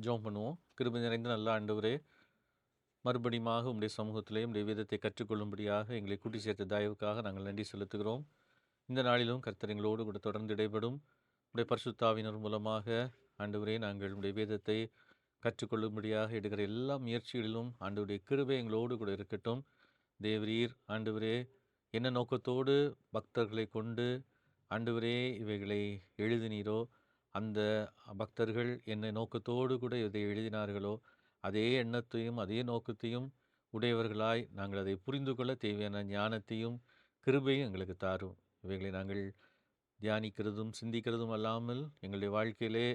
ஜெபம் பண்ணுவோம். கிருபை நிறைந்த நல்ல ஆண்டவரே, மறுபடியுமாக உம்முடைய சமூகத்திலே உம்முடைய வேதத்தை கற்றுக்கொள்ளும்படியாக எங்களை கூட்டி சேர்த்த தயவுக்காக நாங்கள் நன்றி செலுத்துகிறோம். இந்த நாளிலும் கர்த்தர் எங்களோடு கூட தொடர்ந்து இடைபடும் உம்முடைய பரிசுத்தாவினர் மூலமாக ஆண்டவரே நாங்கள் உம்முடைய வேதத்தை கற்றுக்கொள்ளும்படியாக எடுக்கிற எல்லா முயற்சிகளிலும் ஆண்டவருடைய கிருபை எங்களோடு கூட இருக்கட்டும். தேவரீர் ஆண்டவரே என்ன நோக்கத்தோடு பக்தர்களை கொண்டு ஆண்டவரே இவைகளை எழுதினீரோ, அந்த பக்தர்கள் என்ன நோக்கத்தோடு கூட இதை எழுதினார்களோ, அதே எண்ணத்தையும் அதே நோக்கத்தையும் உடையவர்களாய் நாங்கள் அதை புரிந்து கொள்ள தேவையான ஞானத்தையும் கிருபையும் எங்களுக்கு தாரும். இவைகளை நாங்கள் தியானிக்கிறதும் சிந்திக்கிறதும் அல்லாமல் எங்களுடைய வாழ்க்கையிலே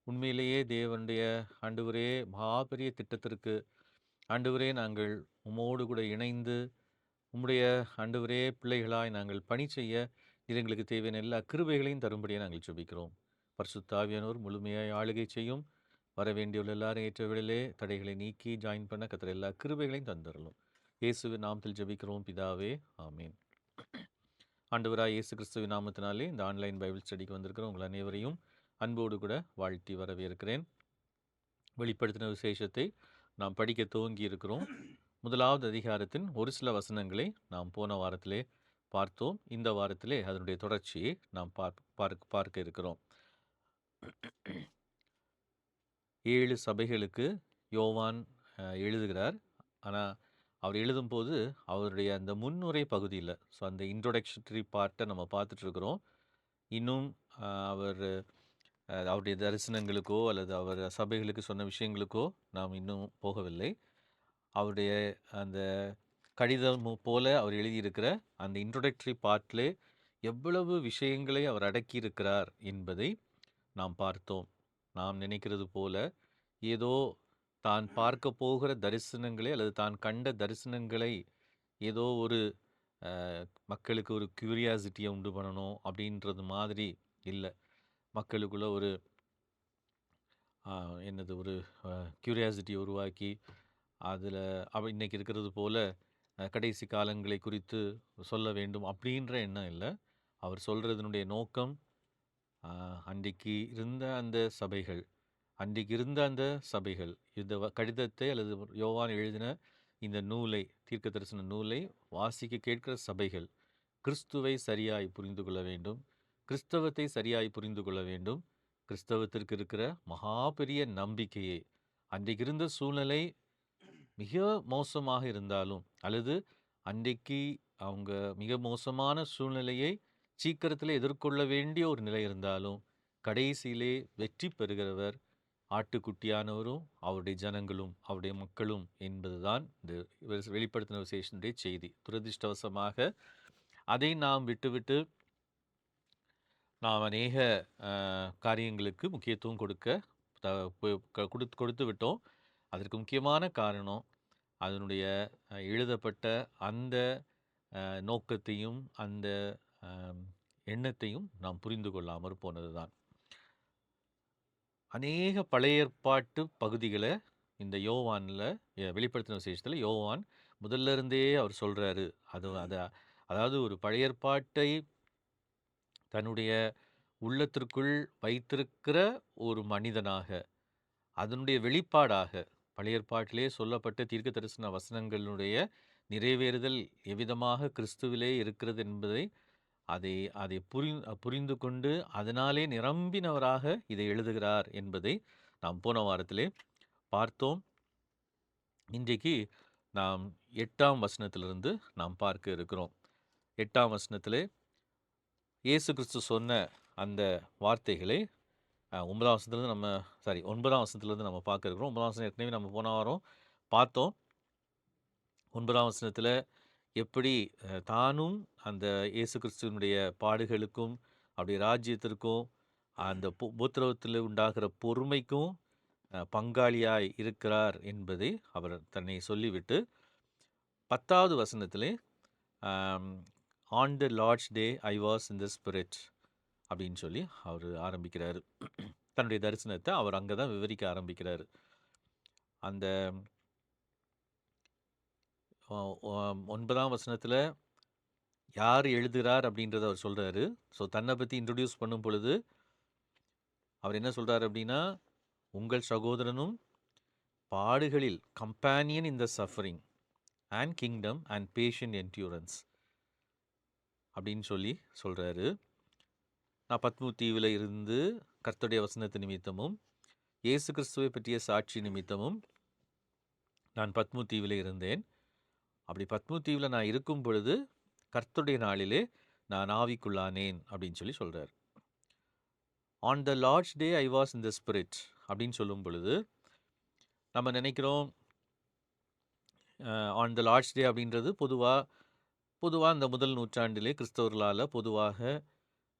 உண்மையிலேயே தேவனுடைய ஆண்டவரே மகா பெரிய திட்டத்திற்கு ஆண்டவரே நாங்கள் உம்மோடு கூட இணைந்து உம்முடைய ஆண்டவரே பிள்ளைகளாய் நாங்கள் பணி செய்ய இது எங்களுக்கு தேவையான எல்லா கிருபைகளையும் தரும்படியாக நாங்கள் ஜெபிக்கிறோம். பரிசுத்த ஆவியானவர் முழுமையாய் ஆளுகை செய்யும். வர வேண்டியுள்ள எல்லாரும் ஏற்ற வேளையிலே தடைகளை நீக்கி ஜாயின் பண்ண கர்த்தர் எல்லா கிருபைகளையும் தந்தரலும். இயேசுவின் நாமத்தில் ஜெபிக்கிறோம் பிதாவே, ஆமீன். ஆண்டவராய் இயேசு கிறிஸ்துவின் நாமத்தினாலே இந்த ஆன்லைன் பைபிள் ஸ்டடிக்கு வந்திருக்கிற உங்கள் அனைவரையும் அன்போடு கூட வாழ்த்தி வரவேற்கிறேன். வெளிப்படுத்தின விசேஷத்தை நாம் படிக்க துவங்கி இருக்கிறோம். முதலாவது அதிகாரத்தின் ஒரு சில வசனங்களை நாம் போன வாரத்திலே பார்த்தோம். இந்த வாரத்திலே அதனுடைய தொடர்ச்சியை நாம் பார்க்க இருக்கிறோம். 7 சபைகளுக்கு யோவான் எழுதுகிறார். ஆனால் அவர் எழுதும்போது அவருடைய அந்த முன்னுரை பகுதியில், ஸோ அந்த இன்ட்ரோடக்ஷனரி பார்ட்டை நம்ம பார்த்துட்ருக்குறோம். இன்னும் அவர் அவருடைய தரிசனங்களுக்கோ அல்லது அவர் சபைகளுக்கு சொன்ன விஷயங்களுக்கோ நாம் இன்னும் போகவில்லை. அவருடைய அந்த கடிதம் போல அவர் எழுதியிருக்கிற அந்த இன்ட்ரோடக்டரி பார்ட்டிலே எவ்வளவு விஷயங்களை அவர் அடக்கியிருக்கிறார் என்பதை நாம் பார்த்தோம். நாம் நினைக்கிறது போல ஏதோ தான் பார்க்க போகிற தரிசனங்களை அல்லது தான் கண்ட தரிசனங்களை ஏதோ ஒரு மக்களுக்கு ஒரு கியூரியாசிட்டியை உண்டு பண்ணணும் அப்படின்றது மாதிரி இல்லை. மக்களுக்குள்ள ஒரு என்னது ஒரு கியூரியாசிட்டியை உருவாக்கி அதில் இன்றைக்கி இருக்கிறது போல் கடைசி காலங்களை குறித்து சொல்ல வேண்டும் அப்படின்ற எண்ணம் இல்லை. அவர் சொல்கிறதுனுடைய நோக்கம் அன்றைக்கு இருந்த அந்த சபைகள் இந்த கடிதத்தை அல்லது யோவான் எழுதின இந்த நூலை, தீர்க்க தரிசன நூலை வாசிக்க கேட்கிற சபைகள் கிறிஸ்துவை சரியாய் புரிந்து கொள்ள வேண்டும், கிறிஸ்தவத்தை சரியாய் புரிந்து கொள்ள வேண்டும். கிறிஸ்தவத்திற்கு இருக்கிற மகா பெரிய நம்பிக்கையை, அன்றைக்கு இருந்த சூழ்நிலை மிக மோசமாக இருந்தாலும் அல்லது அன்றைக்கு அவங்க மிக மோசமான சூழ்நிலையை சீக்கிரத்தில் எதிர்கொள்ள வேண்டிய ஒரு நிலை இருந்தாலும் கடைசியிலே வெற்றி பெறுகிறவர் ஆட்டுக்குட்டியானவரும் அவருடைய ஜனங்களும் அவருடைய மக்களும் என்பதுதான் இந்த வெளிப்படுத்தின விசேஷனுடைய செய்தி. துரதிர்ஷ்டவசமாக அதை நாம் விட்டுவிட்டு நாம் அநேக காரியங்களுக்கு முக்கியத்துவம் கொடுத்து விட்டோம். அதற்கு முக்கியமான காரணம் அதனுடைய எழுதப்பட்ட அந்த நோக்கத்தையும் அந்த எண்ணத்தையும் நாம் புரிந்து கொள்ளாமல் போனது தான். அநேக பழைய ஏற்பாட்டு பகுதிகளை இந்த யோவானில் வெளிப்படுத்தின விசேஷத்தில் யோவான் முதல்ல இருந்தே அவர் சொல்கிறாரு. அதாவது ஒரு பழைய ஏற்பாட்டை தன்னுடைய உள்ளத்திற்குள் வைத்திருக்கிற ஒரு மனிதனாக, அதனுடைய வெளிப்பாடாக, பழைய ஏற்பாட்டிலே சொல்லப்பட்ட தீர்க்க தரிசன வசனங்களுடைய நிறைவேறுதல் எவ்விதமாக கிறிஸ்துவிலே இருக்கிறது என்பதை அதை புரிந்து கொண்டு அதனாலே நிரம்பினவராக இதை எழுதுகிறார் என்பதை நாம் போன வாரத்திலே பார்த்தோம். இன்றைக்கு நாம் 8ஆம் வசனத்திலிருந்து நாம் பார்க்க இருக்கிறோம். 8ஆம் வசனத்திலே இயேசு கிறிஸ்து சொன்ன அந்த வார்த்தைகளை 9ஆம் வசனத்திலிருந்து நம்ம பார்க்க இருக்கிறோம். 9ஆம் வசனம் ஏற்கனவே நம்ம போன வாரம் பார்த்தோம். 9ஆம் வசனத்தில் எப்படி தானும் அந்த இயேசு கிறிஸ்துவனுடைய பாடுகளுக்கும் அவருடைய ராஜ்யத்திற்கும் அந்த உபத்திரவத்தில் உண்டாகிற பொறுமைக்கும் பங்காளியாய் இருக்கிறார் என்பதை அவர் தன்னை சொல்லிவிட்டு 10வது வசனத்திலே on the Lord's day I was in the spirit அப்படின்னு சொல்லி அவர் ஆரம்பிக்கிறார். தன்னுடைய தரிசனத்தை அவர் அங்கே தான் விவரிக்க ஆரம்பிக்கிறார். அந்த 9ஆம் வசனத்தில் யார் எழுதுகிறார் அப்படின்றத அவர் சொல்கிறாரு. ஸோ தன்னை பற்றி இன்ட்ரடியூஸ் பண்ணும் பொழுது அவர் என்ன சொல்கிறார் அப்படின்னா, உங்கள் சகோதரனும் பாடுகளில் companion in the suffering and kingdom and patient endurance அப்படின்னு சொல்லி சொல்கிறாரு. நான் பத்மு தீவில் இருந்து கர்த்தருடைய வசனத்து நிமித்தமும் இயேசு கிறிஸ்துவை பற்றிய சாட்சி நிமித்தமும் நான் பத்மு தீவில் இருந்தேன். அப்படி பத்மு தீவில் நான் இருக்கும் பொழுது கர்த்தருடைய நாளிலே நான் ஆவிக்குள்ளானேன் அப்படின்னு சொல்லி சொல்கிறார். On the Lord's day I was in the spirit அப்படின்னு சொல்லும் பொழுது நம்ம நினைக்கிறோம் ஆன் த லார்ட்ஸ் டே அப்படின்றது பொதுவாக இந்த முதல் நூற்றாண்டிலே கிறிஸ்தவர்களால் பொதுவாக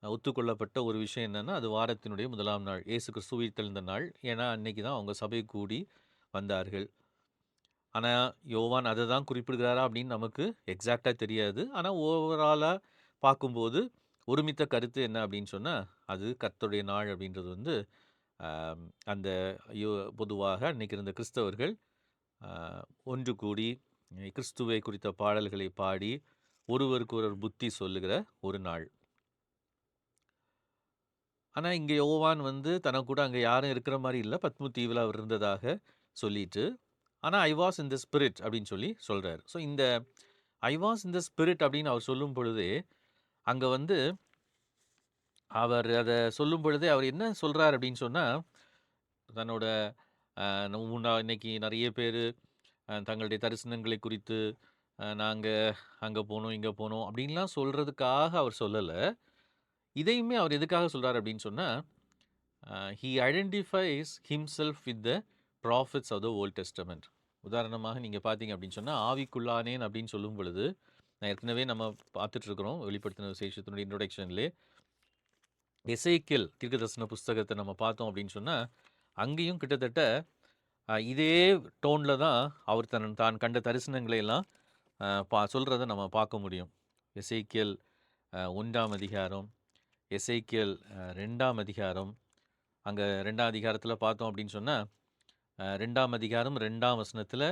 ஒத்துக்கொள்ளப்பட்ட ஒரு விஷயம் என்னென்னா, அது வாரத்தினுடைய முதலாம் நாள், இயேசு கிறிஸ்து உயிர்த்தெழுந்த நாள். ஏன்னா அன்னைக்கு தான் அவங்க சபை கூடி வந்தார்கள். ஆனால் யோவான் அதை தான் குறிப்பிடுகிறாரா அப்படின்னு நமக்கு எக்ஸாக்டாக தெரியாது. ஆனால் ஓவராலாக பார்க்கும்போது ஒருமித்த கருத்து என்ன அப்படின்னு சொன்னால், அது கர்த்தருடைய நாள் அப்படின்றது வந்து அந்த பொதுவாக அன்னைக்கு இருந்த கிறிஸ்தவர்கள் ஒன்று கூடி கிறிஸ்துவை குறித்த பாடல்களை பாடி ஒருவருக்கு ஒரு புத்தி சொல்லுகிற ஒரு நாள். ஆனால் இங்கே யோவான் வந்து தனக்கு கூட அங்கே யாரும் இருக்கிற மாதிரி இல்லை, பத்மு தீவில் அவர் இருந்ததாக சொல்லிட்டு, ஆனால் ஐ வாஸ் இன் த ஸ்பிரிட் அப்படின்னு சொல்லி சொல்கிறார். ஸோ இந்த ஐ வாஸ் இன் த ஸ்பிரிட் அப்படின்னு அவர் சொல்லும் பொழுதே அங்கே வந்து அவர் அதை சொல்லும் பொழுதே அவர் என்ன சொல்கிறார் அப்படின்னு சொன்னால், தன்னோட இன்னைக்கு நிறைய பேர் தங்களுடைய தரிசனங்களை குறித்து நாங்கள் அங்கே போனோம் இங்கே போனோம் அப்படின்லாம் சொல்கிறதுக்காக அவர் சொல்லலை. இதையுமே அவர் எதுக்காக சொல்கிறார் அப்படின்னு சொன்னால், he identifies himself with the prophets of the Old Testament. உதாரணமாக நீங்கள் பார்த்தீங்க அப்படின்னு சொன்னால், ஆவிக்குள்ளானேன் அப்படின்னு சொல்லும் பொழுது, நான் ஏற்கனவே நம்ம பார்த்துட்ருக்குறோம் வெளிப்படுத்தின விசேஷத்தினுடைய இன்ட்ரொடக்ஷன்லே எசேக்கியேல் தீர்க்கதரிசன புஸ்தகத்தை நம்ம பார்த்தோம் அப்படின்னு சொன்னால், அங்கேயும் கிட்டத்தட்ட இதே டோனில் தான் அவர் தான் கண்ட தரிசனங்களை எல்லாம் சொல்கிறத நம்ம பார்க்க முடியும். எசேக்கியேல் 1ஆம் அதிகாரம், எசேக்கியேல் 2ஆம் அதிகாரம். அங்கே 2ஆம் அதிகாரத்தில் பார்த்தோம் அப்படின்னு சொன்னால், 2ஆம் அதிகாரம் 2ஆம் வசனத்தில்,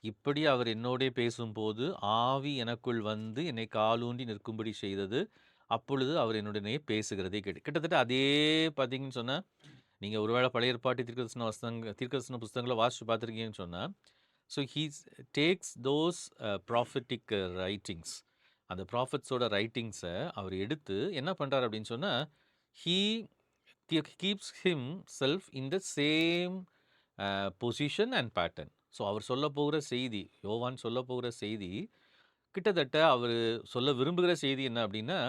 இப்படி அவர் என்னோடே பேசும்போது ஆவி எனக்குள் வந்து என்னை காலூன்றி நிற்கும்படி செய்தது, அப்பொழுது அவர் என்னுடனே பேசுகிறதே கேட்டு. கிட்டத்தட்ட அதே பார்த்தீங்கன்னு சொன்னால், நீங்கள் ஒருவேளை பழைய ஏற்பாட்டு தீர்க்கதரிசன புஸ்தகங்களை வாசித்து பார்த்துருக்கீங்கன்னு சொன்னால், so he takes those prophetic writings, அந்த ப்ராஃபட்ஸோட ரைட்டிங்ஸை அவர் எடுத்து என்ன பண்ணுறார் அப்படின்னு சொன்னால், he keeps himself in the same position and pattern. So அவர் சொல்ல போகிற செய்தி, யோவான் சொல்ல போகிற செய்தி, கிட்டத்தட்ட அவர் சொல்ல விரும்புகிற செய்தி என்ன அப்படின்னா,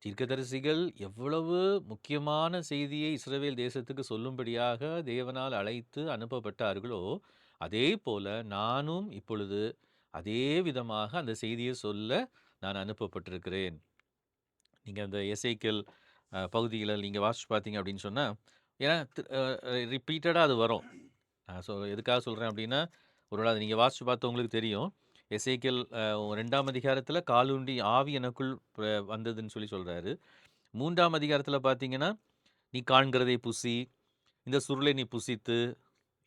தீர்க்கதரிசிகள் எவ்வளவு முக்கியமான செய்தியை இஸ்ரவேல் தேசத்துக்கு சொல்லும்படியாக தேவனால் அழைத்து அனுப்பப்பட்டார்களோ, அதே போல நானும் இப்பொழுது அதே விதமாக அந்த செய்தியை சொல்ல நான் அனுப்பப்பட்டிருக்கிறேன். நீங்கள் அந்த எசேக்கியேல் பகுதியில் நீங்கள் வாசிச்சு பார்த்தீங்க அப்படின்னு சொன்னால், ஏன்னா ரிப்பீட்டடாக அது வரும். எதுக்காக சொல்கிறேன் அப்படின்னா, ஒருவேளை அதை நீங்கள் வாசிச்சு பார்த்தவங்களுக்கு தெரியும். எசேக்கியேல் 2ஆம் அதிகாரத்தில் காலூண்டி ஆவி எனக்குள் வந்ததுன்னு சொல்லி சொல்கிறாரு. 3ஆம் அதிகாரத்தில் பார்த்தீங்கன்னா, நீ காண்கிறதை புசி, இந்த சுருளை நீ புசித்து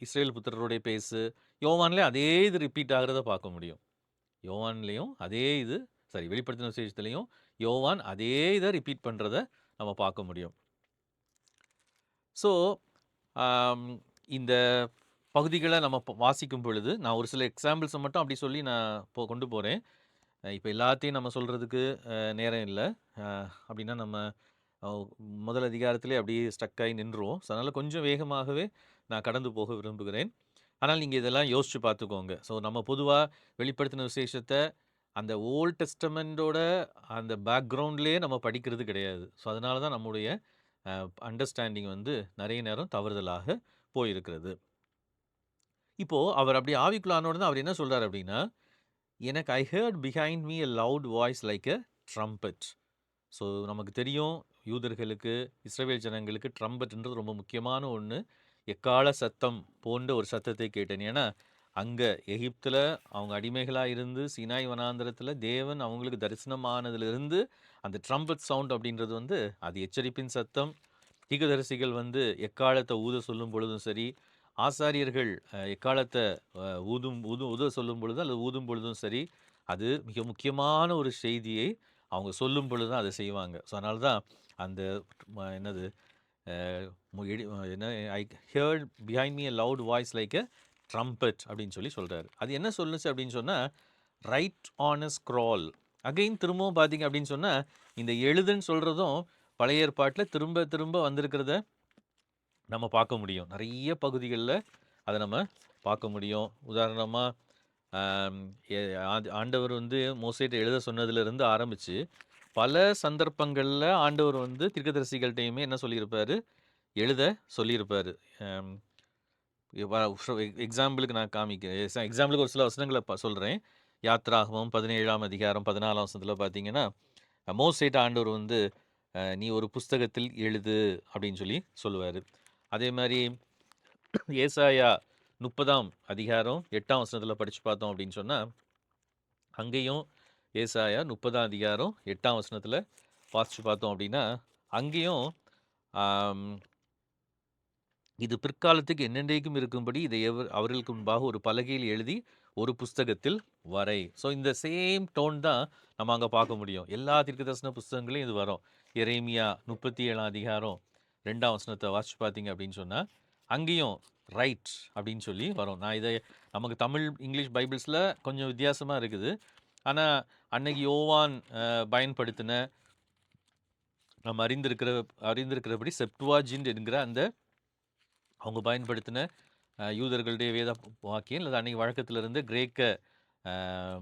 இஸ்ரேல் புத்திரரோடைய பேசு. யோவான்லேயும் அதே இது ரிப்பீட் ஆகிறத பார்க்க முடியும். யோவான்லேயும் அதே இது, வெளிப்படுத்தின விசேஷத்துலேயும் யோவான் அதே இதை ரிப்பீட் பண்ணுறத நம்ம பார்க்க முடியும். ஸோ இந்த பகுதிகளை நம்ம வாசிக்கும் பொழுது நான் ஒரு சில எக்ஸாம்பிள்ஸை மட்டும் அப்படி சொல்லி நான் கொண்டு போகிறேன். இப்போ எல்லாத்தையும் நம்ம சொல்கிறதுக்கு நேரம் இல்லை. அப்படின்னா நம்ம முதல் அதிகாரத்திலே அப்படியே ஸ்டக்காகி நின்றுவோம். ஸோ அதனால் கொஞ்சம் வேகமாகவே நான் கடந்து போக விரும்புகிறேன். ஆனால் நீங்கள் இதெல்லாம் யோசித்து பார்த்துக்கோங்க. ஸோ நம்ம பொதுவாக வெளிப்படுத்தின விசேஷத்தை அந்த ஓல்ட் டெஸ்டமெண்டோட அந்த பேக்ரவுண்ட்லேயே நம்ம படிக்கிறது கிடையாது. ஸோ அதனால தான் நம்முடைய அண்டர்ஸ்டாண்டிங் வந்து நிறைய நேரம் தவறுதலாக போயிருக்கிறது. இப்போது அவர் அப்படி ஆவிக்குள்ளானோட தான் அவர் என்ன சொல்கிறார் அப்படின்னா, எனக்கு I heard behind me a loud voice like a trumpet. So நமக்கு தெரியும், யூதர்களுக்கு இஸ்ரவேல் ஜனங்களுக்கு ட்ரம்பட்ன்றது ரொம்ப முக்கியமான ஒன்று. எக்கால சத்தம் போன்ற ஒரு சத்தத்தை கேட்டேன். ஏன்னா அங்கே எகிப்தில் அவங்க அடிமைகளாக இருந்து சீனாய் வனாந்திரத்தில் தேவன் அவங்களுக்கு தரிசனமானதுலேருந்து அந்த ட்ரம்பட் சவுண்ட் அப்படின்றது வந்து அது எச்சரிப்பின் சத்தம். தீர்க்கதரிசிகள் வந்து எக்காலத்தை ஊத சொல்லும் பொழுதும் சரி, ஆசாரியர்கள் எக்காலத்தை ஊத சொல்லும் பொழுது அல்லது ஊதும் பொழுதும் சரி, அது மிக முக்கியமான ஒரு செய்தியை அவங்க சொல்லும் பொழுது தான் அதை செய்வாங்க. ஸோ அதனால தான் அந்த என்ன, I heard behind me a loud voice like a trumpet அப்படின்னு சொல்லி சொல்கிறாரு. அது என்ன சொல்லுச்சு அப்படின்னு சொன்னால், right on a scroll. Again திரும்பவும் பார்த்தீங்க அப்படின்னு சொன்னால், இந்த எழுதுன்னு சொல்கிறதும் பழைய ஏற்பாட்டில் திரும்ப திரும்ப வந்திருக்கிறத நம்ம பார்க்க முடியும். நிறைய பகுதிகளில் அதை நம்ம பார்க்க முடியும். உதாரணமாக ஆண்டவர் வந்து மோசேட்ட எழுத சொன்னதுலேருந்து ஆரம்பித்து பல சந்தர்ப்பங்களில் ஆண்டவர் வந்து தீர்க்கதரிசிகள்கிட்டையுமே என்ன சொல்லியிருப்பார், எழுத சொல்லியிருப்பார். எக்ஸாம்பிளுக்கு நான் எக்ஸாம்பிளுக்கு ஒரு சில வசனங்களை சொல்கிறேன். யாத்ராகமம் 17ஆம் அதிகாரம் 14ஆம் வசனத்தில் பார்த்தீங்கன்னா, மோசேட்ட ஆண்டவர் வந்து நீ ஒரு புஸ்தகத்தில் எழுது அப்படின்னு சொல்லி சொல்லுவார். அதே மாதிரி ஏசாயா 30ஆம் அதிகாரம் 8ஆம் வசனத்தில் படித்து பார்த்தோம் அப்படின்னு சொன்னால், அங்கேயும் ஏசாயா 30ஆம் அதிகாரம் 8ஆம் வசனத்தில் வாசித்து பார்த்தோம் அப்படின்னா, அங்கேயும் இது பிற்காலத்துக்கு என்னென்றைக்கும் இருக்கும்படி இதை அவர்களுக்கு முன்பாக ஒரு பலகையில் எழுதி ஒரு புஸ்தகத்தில் வரை. ஸோ இந்த சேம் டோன் தான் நம்ம அங்கே பார்க்க முடியும். எல்லா தீர்க்கதரிசன புஸ்தகங்களையும் இது வரும். எரேமியா 37ஆம் அதிகாரம் 2ஆம் வசனத்தை வாசித்து பார்த்தீங்க அப்படின்னு சொன்னால், அங்கேயும் ரைட் அப்படின்னு சொல்லி வரும். நான் இதை நமக்கு தமிழ் இங்கிலீஷ் பைபிள்ஸில் கொஞ்சம் வித்தியாசமாக இருக்குது. ஆனால் அன்னைக்கு யோவான் பயன்படுத்தின நம்ம அறிந்திருக்கிறபடி செப்டுவாஜின்ட் என்கிற அந்த அவங்க பயன்படுத்தின யூதர்களுடைய வேத வாக்கியம் அல்லது அன்னைக்கு வழக்கத்திலிருந்து கிரேக்க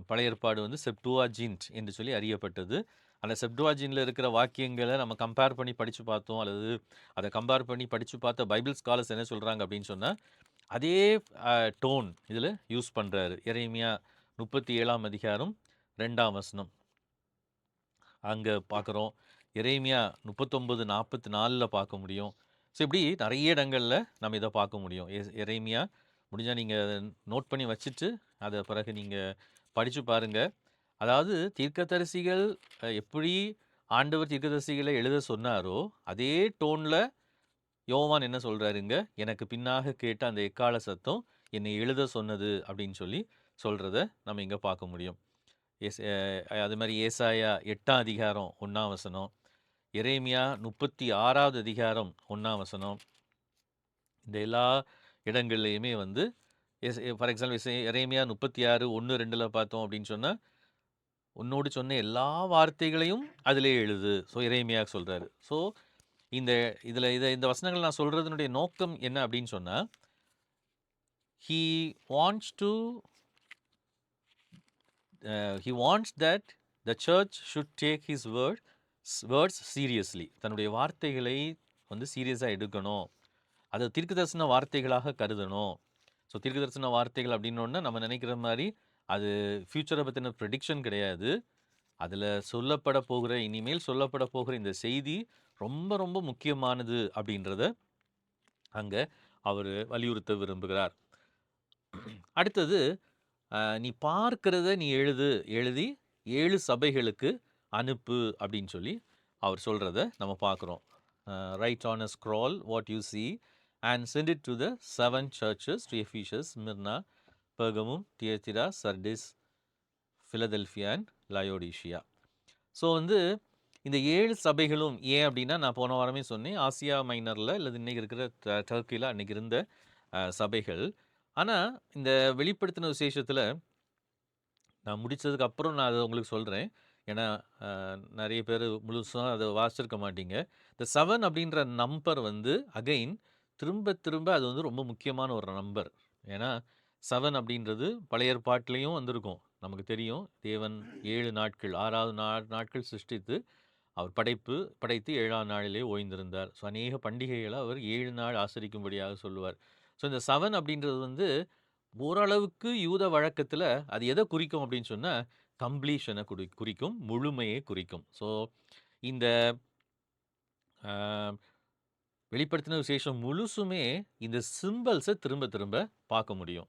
பழைய ஏற்பாடு வந்து செப்டுவாஜின்ட் என்று சொல்லி அறியப்பட்டது. அந்த செப்டுவாஜின்ல இருக்கிற வாக்கியங்களை நம்ம கம்பேர் பண்ணி படித்து பார்த்தோம், அல்லது அதை கம்பேர் பண்ணி படித்து பார்த்த பைபிள் ஸ்காலர்ஸ் என்ன சொல்கிறாங்க அப்படின்னு சொன்னால், அதே டோன் இதில் யூஸ் பண்ணுறாரு. எரேமியா 37ஆம் அதிகாரம் 2ஆம் வசனம் அங்கே பார்க்குறோம். எரேமியா 39:44 பார்க்க முடியும். ஸோ இப்படி நிறைய இடங்களில் நம்ம இதை பார்க்க முடியும். எரேமியா முடிஞ்சால் நீங்கள் நோட் பண்ணி வச்சுட்டு அதை பிறகு நீங்கள் படித்து பாருங்கள். அதாவது தீர்க்கதரிசிகள் எப்படி ஆண்டவர் தீர்க்கதரிசிகளை எழுத சொன்னாரோ அதே டோனில் யோவான் என்ன சொல்கிறாருங்க, எனக்கு பின்னாக கேட்ட அந்த எக்கால சத்தம் என்னை எழுத சொன்னது அப்படின்னு சொல்லி சொல்கிறத நம்ம இங்கே பார்க்க முடியும். அது மாதிரி ஏசாயா 8ஆம் அதிகாரம் 1ஆம் வசனம், எரேமியா 36ஆவது அதிகாரம் 1ஆம் வசனம், இந்த எல்லா இடங்கள்லையுமே வந்து ஃபார் எக்ஸாம்பிள் எரேமியா 36:1-2 பார்த்தோம் அப்படின்னு சொன்னால், உன்னோடு சொன்ன எல்லா வார்த்தைகளையும் அதிலே எழுது. ஸோ எரேமியா சொல்கிறாரு. ஸோ இந்த வசனங்கள் நான் சொல்கிறதுனுடைய நோக்கம் என்ன அப்படின்னு சொன்னால், he wants that the church should take his words seriously. தன்னுடைய வார்த்தைகளை வந்து சீரியஸாக எடுக்கணும், அதை தீர்க்கதரிசன வார்த்தைகளாக கருதணும். ஸோ தீர்க்கதரிசன வார்த்தைகள் அப்படின்னோடனே நம்ம நினைக்கிற மாதிரி அது ஃப்யூச்சரை பற்றின ப்ரெடிக்ஷன் கிடையாது. அதில் இனிமேல் சொல்லப்பட போகிற இந்த செய்தி ரொம்ப ரொம்ப முக்கியமானது அப்படின்றத அங்கே அவர் வலியுறுத்த விரும்புகிறார். அடுத்தது, நீ பார்க்கிறத நீ எழுதி 7 சபைகளுக்கு அனுப்பு அப்படின்னு சொல்லி அவர் சொல்கிறத நம்ம பார்க்குறோம். Right on a scroll what you see and send it to the 7 churches, to Ephesus, Smyrna, Pergamum, Thyatira, Sardis, Philadelphia and Laodicea. So வந்து இந்த 7 சபைகளும் ஏன் அப்படின்னா, நான் போன வாரமே சொன்னேன், ஆசியா மைனரில் அல்லது இன்றைக்கி இருக்கிற டர்க்கியில் அன்றைக்கி இருந்த சபைகள். ஆனால் இந்த வெளிப்படுத்தின விசேஷத்தில் நான் முடித்ததுக்கு அப்புறம் நான் அதை உங்களுக்கு சொல்கிறேன். ஏன்னா நிறைய பேர் முழுசாக அதை வாசிச்சிருக்க மாட்டீங்க. இந்த 7 அப்படின்ற நம்பர் வந்து அகைன் திரும்ப திரும்ப அது வந்து ரொம்ப முக்கியமான ஒரு நம்பர். ஏன்னா 7 அப்படின்றது பழைய ஏற்பாட்டிலையும் வந்திருக்கும். நமக்கு தெரியும், தேவன் 7 நாட்கள் 6வது நாட்கள் சிருஷ்டித்து அவர் படைத்து 7ஆம் நாளிலே ஓய்ந்திருந்தார். ஸோ அநேக பண்டிகைகளை அவர் 7 நாள் ஆசரிக்கும்படியாக சொல்லுவார். ஸோ இந்த 7 அப்படின்றது வந்து ஓரளவுக்கு யூத வழக்கத்தில் அது எதை குறிக்கும் அப்படின்னு சொன்னால், கம்ப்ளீஷனை குறிக்கும், முழுமையை குறிக்கும். ஸோ இந்த வெளிப்படுத்தின விசேஷம் முழுசுமே இந்த சிம்பிள்ஸை திரும்ப திரும்ப பார்க்க முடியும்.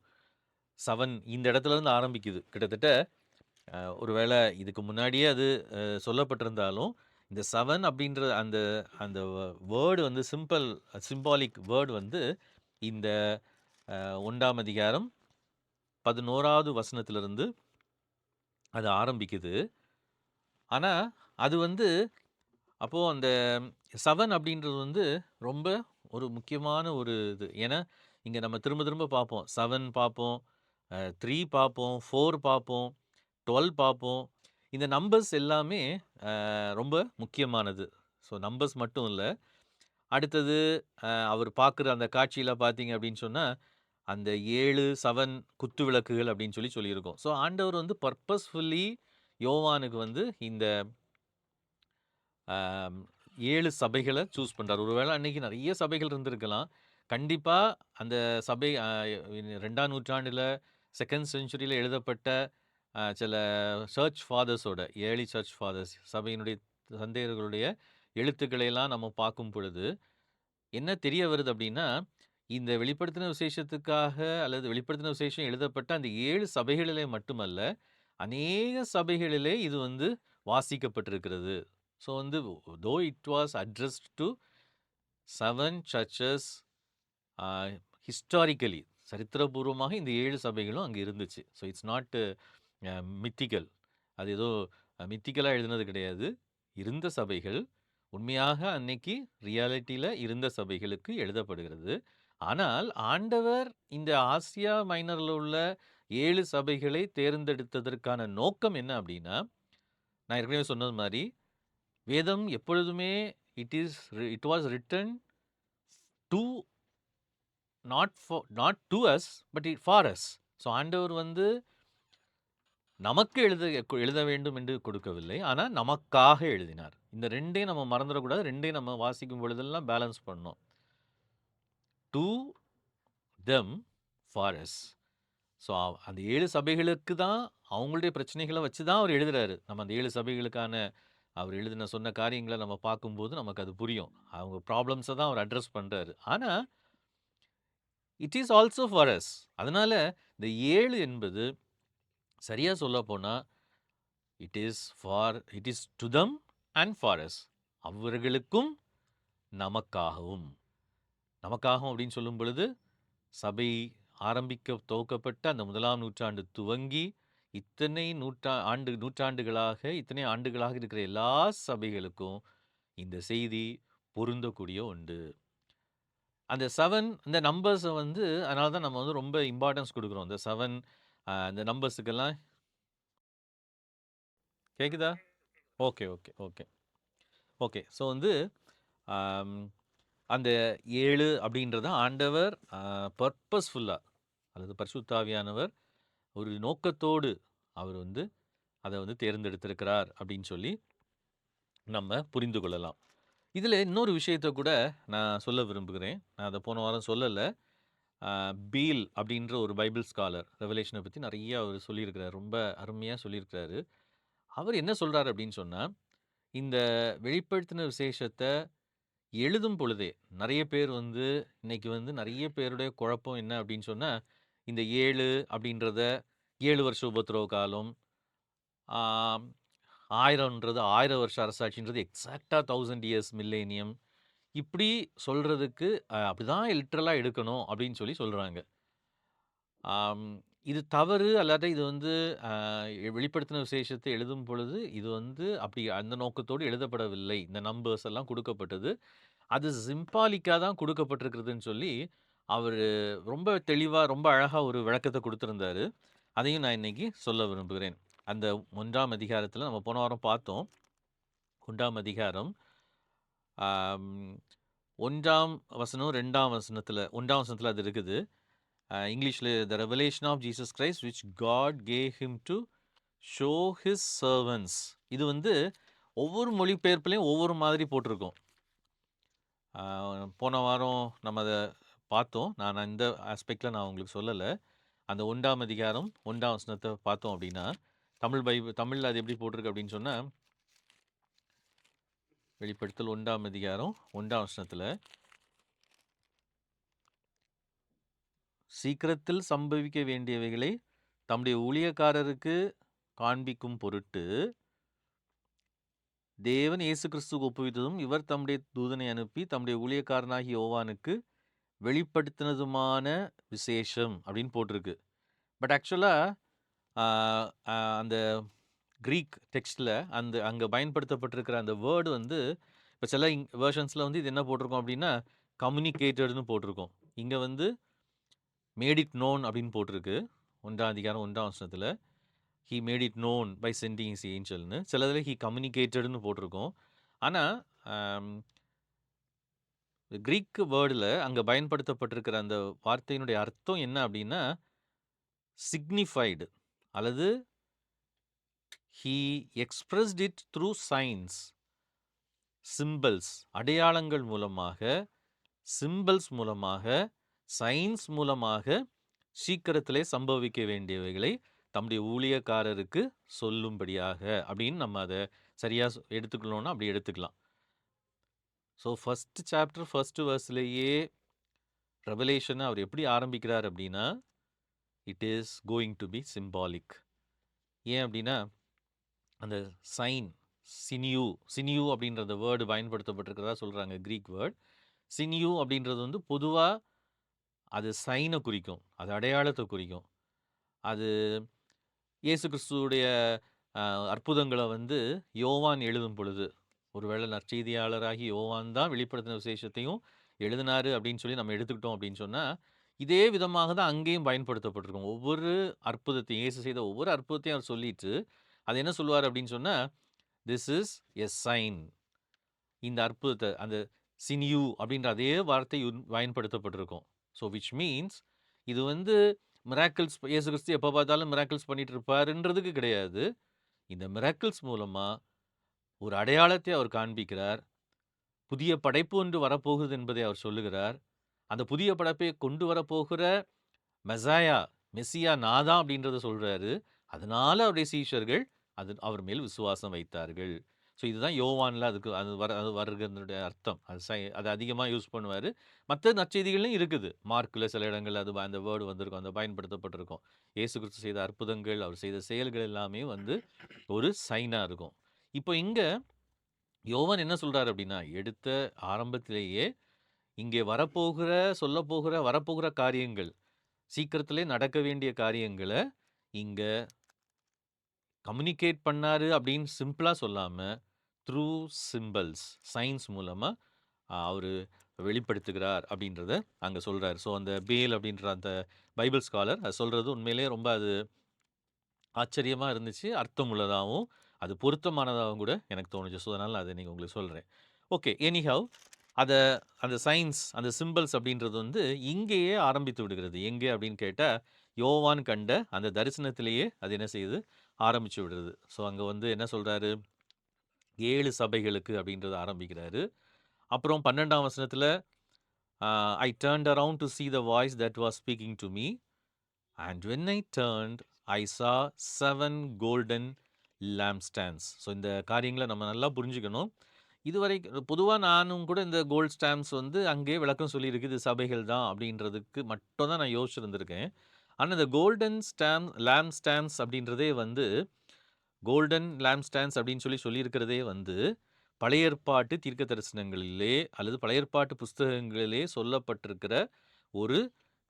7 இந்த இடத்துல இருந்து ஆரம்பிக்குது. கிட்டத்தட்ட ஒருவேளை இதுக்கு முன்னாடியே அது சொல்லப்பட்டிருந்தாலும், இந்த 7 அப்படின்ற அந்த அந்த வேர்டு வந்து சிம்பாலிக் வேர்டு வந்து இந்த 1ஆம் அதிகாரம் 11வது வசனத்திலிருந்து அது ஆரம்பிக்குது. ஆனால் அது வந்து அப்போது அந்த 7 அப்படின்றது வந்து ரொம்ப ஒரு முக்கியமான ஒரு இது. ஏன்னா, இங்க நம்ம திரும்ப திரும்ப பார்ப்போம். 7 பார்ப்போம், 3 பார்ப்போம், 4 பார்ப்போம், 12 பார்ப்போம். இந்த நம்பர்ஸ் எல்லாமே ரொம்ப முக்கியமானது. ஸோ நம்பர்ஸ் மட்டும் இல்ல. அடுத்தது அவர் பார்க்குற அந்த காட்சியில பார்த்தீங்க அப்படின்னு சொன்னா, அந்த 7, 7 குத்து விளக்குகள் அப்படின்னு சொல்லியிருக்கோம். ஸோ ஆண்டவர் வந்து பர்ப்பஸ்ஃபுல்லி யோவானுக்கு வந்து இந்த ஆம் 7 சபைகள சூஸ் பண்றாரு. ஒருவேள அன்னைக்கு நெறைய சபைகள் இருந்திருக்கலாம். கண்டிப்பா அந்த சபை 2ஆம் நூற்றாண்டுல 2ண்ட் செஞ்சுரியில எழுதப்பட்ட சில சர்ச் ஃபாதர்ஸோட ஏர்லி சர்ச் ஃபாதர்ஸ் சபையினுடைய தந்தையர்களுடைய எழுத்துக்களை எல்லாம் நம்ம பார்க்கும் பொழுது, என்ன தெரிய வருது அப்டின்னா, இந்த வெளிப்படுத்தின விசேஷத்துக்காக அல்லது வெளிப்படுத்தின விசேஷம் எழுதப்பட்ட அந்த 7 சபைகளிலே மட்டுமல்ல, அநேக சபைகளிலே இது வந்து வாசிக்கப்பட்டிருக்கிறது. ஸோ வந்து though it was addressed to 7 churches uh historically சரித்திரபூர்வமாக இந்த 7 சபைகளும் அங்க இருந்துச்சு. So it's not mythical. அது ஏதோ மித்திக்கலா எழுதினது கிடையாது. இருந்த சபைகள் உண்மையாக அன்னைக்கு ரியாலிட்டியில இருந்த சபைகளுக்கு எழுதப்படுகிறது. ஆனால் ஆண்டவர் இந்த ஆசியா மைனர்ல உள்ள 7 சபைகளை தேர்ந்தெடுத்ததற்கான நோக்கம் என்ன அப்டின்னா, நான் ஏற்கனவே சொன்னது மாரி, வேதம் எப்பொழுதுமே it was written to not to us but for us. So ஆண்டவர் வந்து நமக்கு எழுத வேண்டும் என்று கொடுக்கவில்லை. ஆனா நமக்காக எழுதினார். இந்த 2யும் நம்ம மறந்துடக்கூடாது. 2யும் நம்ம வாசிக்கும் பொழுதெல்லாம் பேலன்ஸ் பண்ணணும். To them for us. So அந்த 7 சபைகளுக்கு தான் அவங்களுடைய பிரச்சனைகள வச்சு தான் அவர் எழுதுறாரு. நம்ம அந்த 7 சபைகளுக்கான அவர் சொன்ன காரியங்கள நம்ம பார்க்கும்போது நமக்கு அது புரியும். அவங்க ப்ராப்ளம்ஸ தான் அவர் அட்ரஸ் பண்றாரு. ஆனா it is also for us. அதனால இந்த 7 என்பது சரியா சொல்லப்போனா, it is to them and for us. அவர்களுக்கும், நமக்காகவும். நமக்காகவும் அப்படின்னு சொல்லும் பொழுது, சபை துவக்கப்பட்ட அந்த 1ஆம் நூற்றாண்டு துவங்கி, இத்தனை நூற்றாண்டுகளாக இத்தனை ஆண்டுகளாக இருக்கிற எல்லா சபைகளுக்கும் இந்த செய்தி பொருந்தக்கூடிய ஒன்று. அந்த 7 இந்த நம்பர்ஸ வந்து அதனால தான் நம்ம வந்து ரொம்ப இம்பார்ட்டன்ஸ் குடுக்குறோம். இந்த 7 இந்த நம்பர்ஸுக்கெல்லாம் கேக்குதா? Okay, okay, okay. Okay. So வந்து அம் அந்த 7 அப்படின்றத ஆண்டவர் பர்ப்பஸ்ஃபுல்லா அல்லது பரிசுத்த ஆவியானவர் ஒரு நோக்கத்தோடு அவர் வந்து அத வந்து தேர்ந்தெடுத்திருக்கிறார் அப்படின்னு சொல்லி நம்ம புரிந்து கொள்ளலாம். இதில இன்னொரு விஷயத்த கூட நான் சொல்ல விரும்புகிறேன். நான் அத போன வாரம் சொல்லல. பீல் அப்படின்ற ஒரு பைபிள் ஸ்காலர் ரெவலேஷன பத்தி நெறைய அவரு சொல்லியிருக்கிறாரு. ரொம்ப அருமையா சொல்லியிருக்கிறாரு. அவர் என்ன சொல்றாரு அப்படின்னு சொன்னா, இந்த வெளிப்படுத்தின விசேஷத்த எழுதும் பொழுதே நெறைய பேர் வந்து இன்னைக்கு வந்து நெறைய பேருடைய குழப்பம் என்ன அப்படின்னு சொன்னா, இந்த 7 அப்படின்றத 7 வருஷ உபத்திரவ காலம், ஆம் 1000ன்றது 1000 வருஷ அரசாட்சின்றது எக்ஸாக்ட்டா 1000 இயர்ஸ் மில்லேனியம். இப்படி சொல்றதுக்கு அப்படிதான் லிட்ரலா எடுக்கணும் அப்படின்னு சொல்றாங்க. ஆம், இது தவறு. அல்லாட்ட இது வந்து அ வெளிப்படுத்தின விசேஷத்தை எழுதும் பொழுது, இது வந்து அப்படி அந்த நோக்கத்தோடு எழுதப்படவில்லை. இந்த நம்பர்ஸ் எல்லாம் குடுக்கப்பட்டது. அது சிம்பாலிக்கா தான் குடுக்கப்பட்டிருக்கிறதுன்னு சொல்லி, அவரு ரொம்ப தெளிவா, ரொம்ப அழகா ஒரு விளக்கத்த குடுத்திருந்தாரு. அதையும் நான் இன்னைக்கு சொல்ல விரும்புகிறேன். அந்த 1ஆம் அதிகாரத்தில நம்ம போன வாரம் பார்த்தோம். 1ஆம் அதிகாரம் ஆம் 1ஆம் வசனம், 2ஆம் வசனத்தில 1ஆம் வசனத்தில அது இருக்குது. இங்கிலீஷ்ல the revelation of Jesus Christ which God gave him to show his servants. இது வந்து ஒவ்வொரு மொழிபெயர்ப்புலயும் ஒவ்வொரு மாதிரி போட்டிருக்கும். போன வாரம் நம்ம அத பார்த்தோம். நான் இந்த ஆஸ்பெக்ட்ல நான் உங்களுக்கு சொல்லல. அந்த 1ஆம் அதிகாரம் 1ஆம் வசனத்த பார்த்தோம் அப்படின்னா, தமிழ்ல அது எப்படி போட்டிருக்கு அப்படின்னு சொன்னா, வெளிப்படுத்தல் 1ஆம் அதிகாரம் 1ஆம் வசனத்தில, சீக்கிரத்தில் சம்பவிக்க வேண்டியவைகளை தம்முடைய ஊழியக்காரருக்கு காண்பிக்கும் பொருட்டு, தேவன் இயேசு கிறிஸ்துவுக்கு ஒப்புவித்ததும், இவர் தம்முடைய தூதனை அனுப்பி தம்முடைய ஊழியக்காரனாகிய யோவானுக்கு வெளிப்படுத்தினதுமான விசேஷம் அப்படின்னு போட்டிருக்கு. பட் ஆக்சுவலா அந்த கிரீக் டெக்ஸ்ட்ல அங்க பயன்படுத்தப்பட்டிருக்கிற அந்த வேர்ட் வந்து இப்போ சில வெர்ஷன்ஸில் வந்து இது என்ன போட்டிருக்கோம் அப்படின்னா கம்யூனிகேட்டட்னு போட்டிருக்கோம். இங்கே வந்து மேட் இட் நோன் அப்படின்னு போட்டிருக்கு 1ஆம் அதிகாரம் 1ஆம் வசனத்தில். He made it known by sending his ஏஞ்சல்னு. சிலதில் ஹீ கம்யூனிகேட்டட்னு போட்டிருக்கோம். ஆனால் கிரீக் வேர்டில் அங்கே பயன்படுத்தப்பட்டிருக்கிற அந்த வார்த்தையினுடைய அர்த்தம் என்ன அப்படின்னா சிக்னிஃபைடு, அல்லது he expressed it through science, symbols, அடையாளங்கள் மூலமாக, சிம்பிள்ஸ் மூலமாக, சயின்ஸ் மூலமாக சீக்கிரத்திலே சம்பவிக்க வேண்டியவைகளை தம்முடைய ஊழியக்காரருக்கு சொல்லும்படியாக அப்படின்னு நம்ம அதை சரியாக எடுத்துக்கணும்னா அப்படி எடுத்துக்கலாம். ஸோ ஃபஸ்ட் சாப்டர் ஃபர்ஸ்ட் வேர்ஸ்லேயே ரெவலேஷனை அவர் எப்படி ஆரம்பிக்கிறார் அப்படின்னா it is going to be symbolic. ஏன் அப்படின்னா அந்த சைன், சினியூ அப்படின்ற வேர்டு பயன்படுத்தப்பட்டிருக்கிறதா சொல்கிறாங்க, கிரீக் வேர்டு. சினியூ அப்படின்றது வந்து பொதுவாக அது சைனை குறிக்கும், அது அடையாளத்தை குறிக்கும். அது இயேசு கிறிஸ்துவுடைய அற்புதங்களை வந்து யோவான் எழுதும் பொழுது, ஒருவேளை நற்செய்தியாளராகி யோவான் தான் வெளிப்படுத்தின விசேஷத்தையும் எழுதினாரு அப்படின்னு சொல்லி நம்ம எடுத்துக்கிட்டோம் அப்படின்னு சொன்னால், இதே விதமாக தான் அங்கேயும் பயன்படுத்தப்பட்டிருக்கும். ஒவ்வொரு அற்புதத்தையும், இயேசு செய்த ஒவ்வொரு அற்புதத்தையும் அவர் சொல்லிட்டு அது என்ன சொல்லுவார் அப்படின்னு சொன்னால் திஸ் இஸ் எ சைன். இந்த அற்புதத்தை அந்த சினியூ அப்படின்ற அதே வார்த்தை பயன்படுத்தப்பட்டிருக்கும். ஸோ விச் மீன்ஸ் இது வந்து மிராக்கிள்ஸ், இயேசு கிறிஸ்து எப்போ பார்த்தாலும் மிராக்கிள்ஸ் பண்ணிட்டு இருப்பாருன்றதுக்கு கிடையாது. இந்த மிராக்கிள்ஸ் மூலமாக ஒரு அடையாளத்தை அவர் காண்பிக்கிறார். புதிய படைப்பு ஒன்று வரப்போகுது என்பதை அவர் சொல்லுகிறார். அந்த புதிய படைப்பை கொண்டு வரப்போகிற மெசாயா, மெஸ்ஸியா நாதான் அப்படின்றத சொல்கிறாரு. அதனால அவருடைய சீஷர்கள் அவர் மேல் விசுவாசம் வைத்தார்கள். ஸோ இதுதான் யோவானில் அது வருகிறதுடைய அர்த்தம். அது அதிகமாக யூஸ் பண்ணுவார். மற்ற நற்செய்திகள்லையும் இருக்குது. மார்க்கில் சில இடங்கள் அது அந்த வேர்டு வந்திருக்கும், அந்த பயன்படுத்தப்பட்டிருக்கும். இயேசு கிறிஸ்து செய்த அற்புதங்கள், அவர் செய்த செயல்கள் எல்லாமே வந்து ஒரு சைனாக இருக்கும். இப்போ இங்கே யோவான் என்ன சொல்கிறார் அப்படின்னா, எடுத்த ஆரம்பத்திலேயே இங்கே வரப்போகிற காரியங்கள், சீக்கிரத்திலே நடக்க வேண்டிய காரியங்களை இங்கே கம்யூனிகேட் பண்ணாரு அப்படின்னு சிம்பிளாக சொல்லாமல் த்ரூ சிம்பிள்ஸ், சயின்ஸ் மூலமாக அவர் வெளிப்படுத்துகிறார் அப்படின்றத அங்கே சொல்கிறார். ஸோ அந்த பேல் அப்படின்ற அந்த பைபிள் ஸ்காலர் அது சொல்கிறது உண்மையிலே ரொம்ப அது ஆச்சரியமாக இருந்துச்சு, அர்த்தம் உள்ளதாகவும் அது பொருத்தமானதாகவும் கூட எனக்கு தோணுச்சு. ஸோ அதனால் அதை நீங்கள் உங்களுக்கு சொல்கிறேன். ஓகே, எனிஹவ் அந்த சயின்ஸ், அந்த சிம்பிள்ஸ் அப்படின்றது வந்து இங்கேயே ஆரம்பித்து விடுகிறது. எங்கே அப்படின்னு கேட்டால் யோவான் கண்ட அந்த தரிசனத்திலேயே அது என்ன செய்யுது, ஆரம்பித்து விடுறது. ஸோ அங்கே வந்து என்ன சொல்கிறாரு, 7 சபைகளுக்கு அப்படின்றத ஆரம்பிக்கிறாரு. அப்புறம் 12ஆம் வசனத்தில் I turned around to see the voice that was speaking to me and when I turned I saw 7 golden lampstands. So இந்த காரியங்களை நம்ம நல்லா புரிஞ்சுக்கணும். இதுவரை பொதுவாக நானும் கூட இந்த கோல்ட் ஸ்டாம்ப்ஸ் வந்து அங்கேயே விளக்கம் சொல்லியிருக்கு, இது சபைகள் தான் அப்படின்றதுக்கு மட்டும் தான் நான் யோசிச்சுருந்துருக்கேன். ஆனால் இந்த கோல்டன் லேம்ப் ஸ்டாம்ப்ஸ் அப்படின்றதே வந்து கோல்டன் லேம்ப் ஸ்டாண்ட்ஸ் அப்படின்னு சொல்லியிருக்கிறதே வந்து பழைய ஏற்பாட்டு தீர்க்க தரிசனங்களிலே அல்லது பழைய ஏற்பாட்டு புஸ்தகங்களிலே சொல்லப்பட்டிருக்கிற ஒரு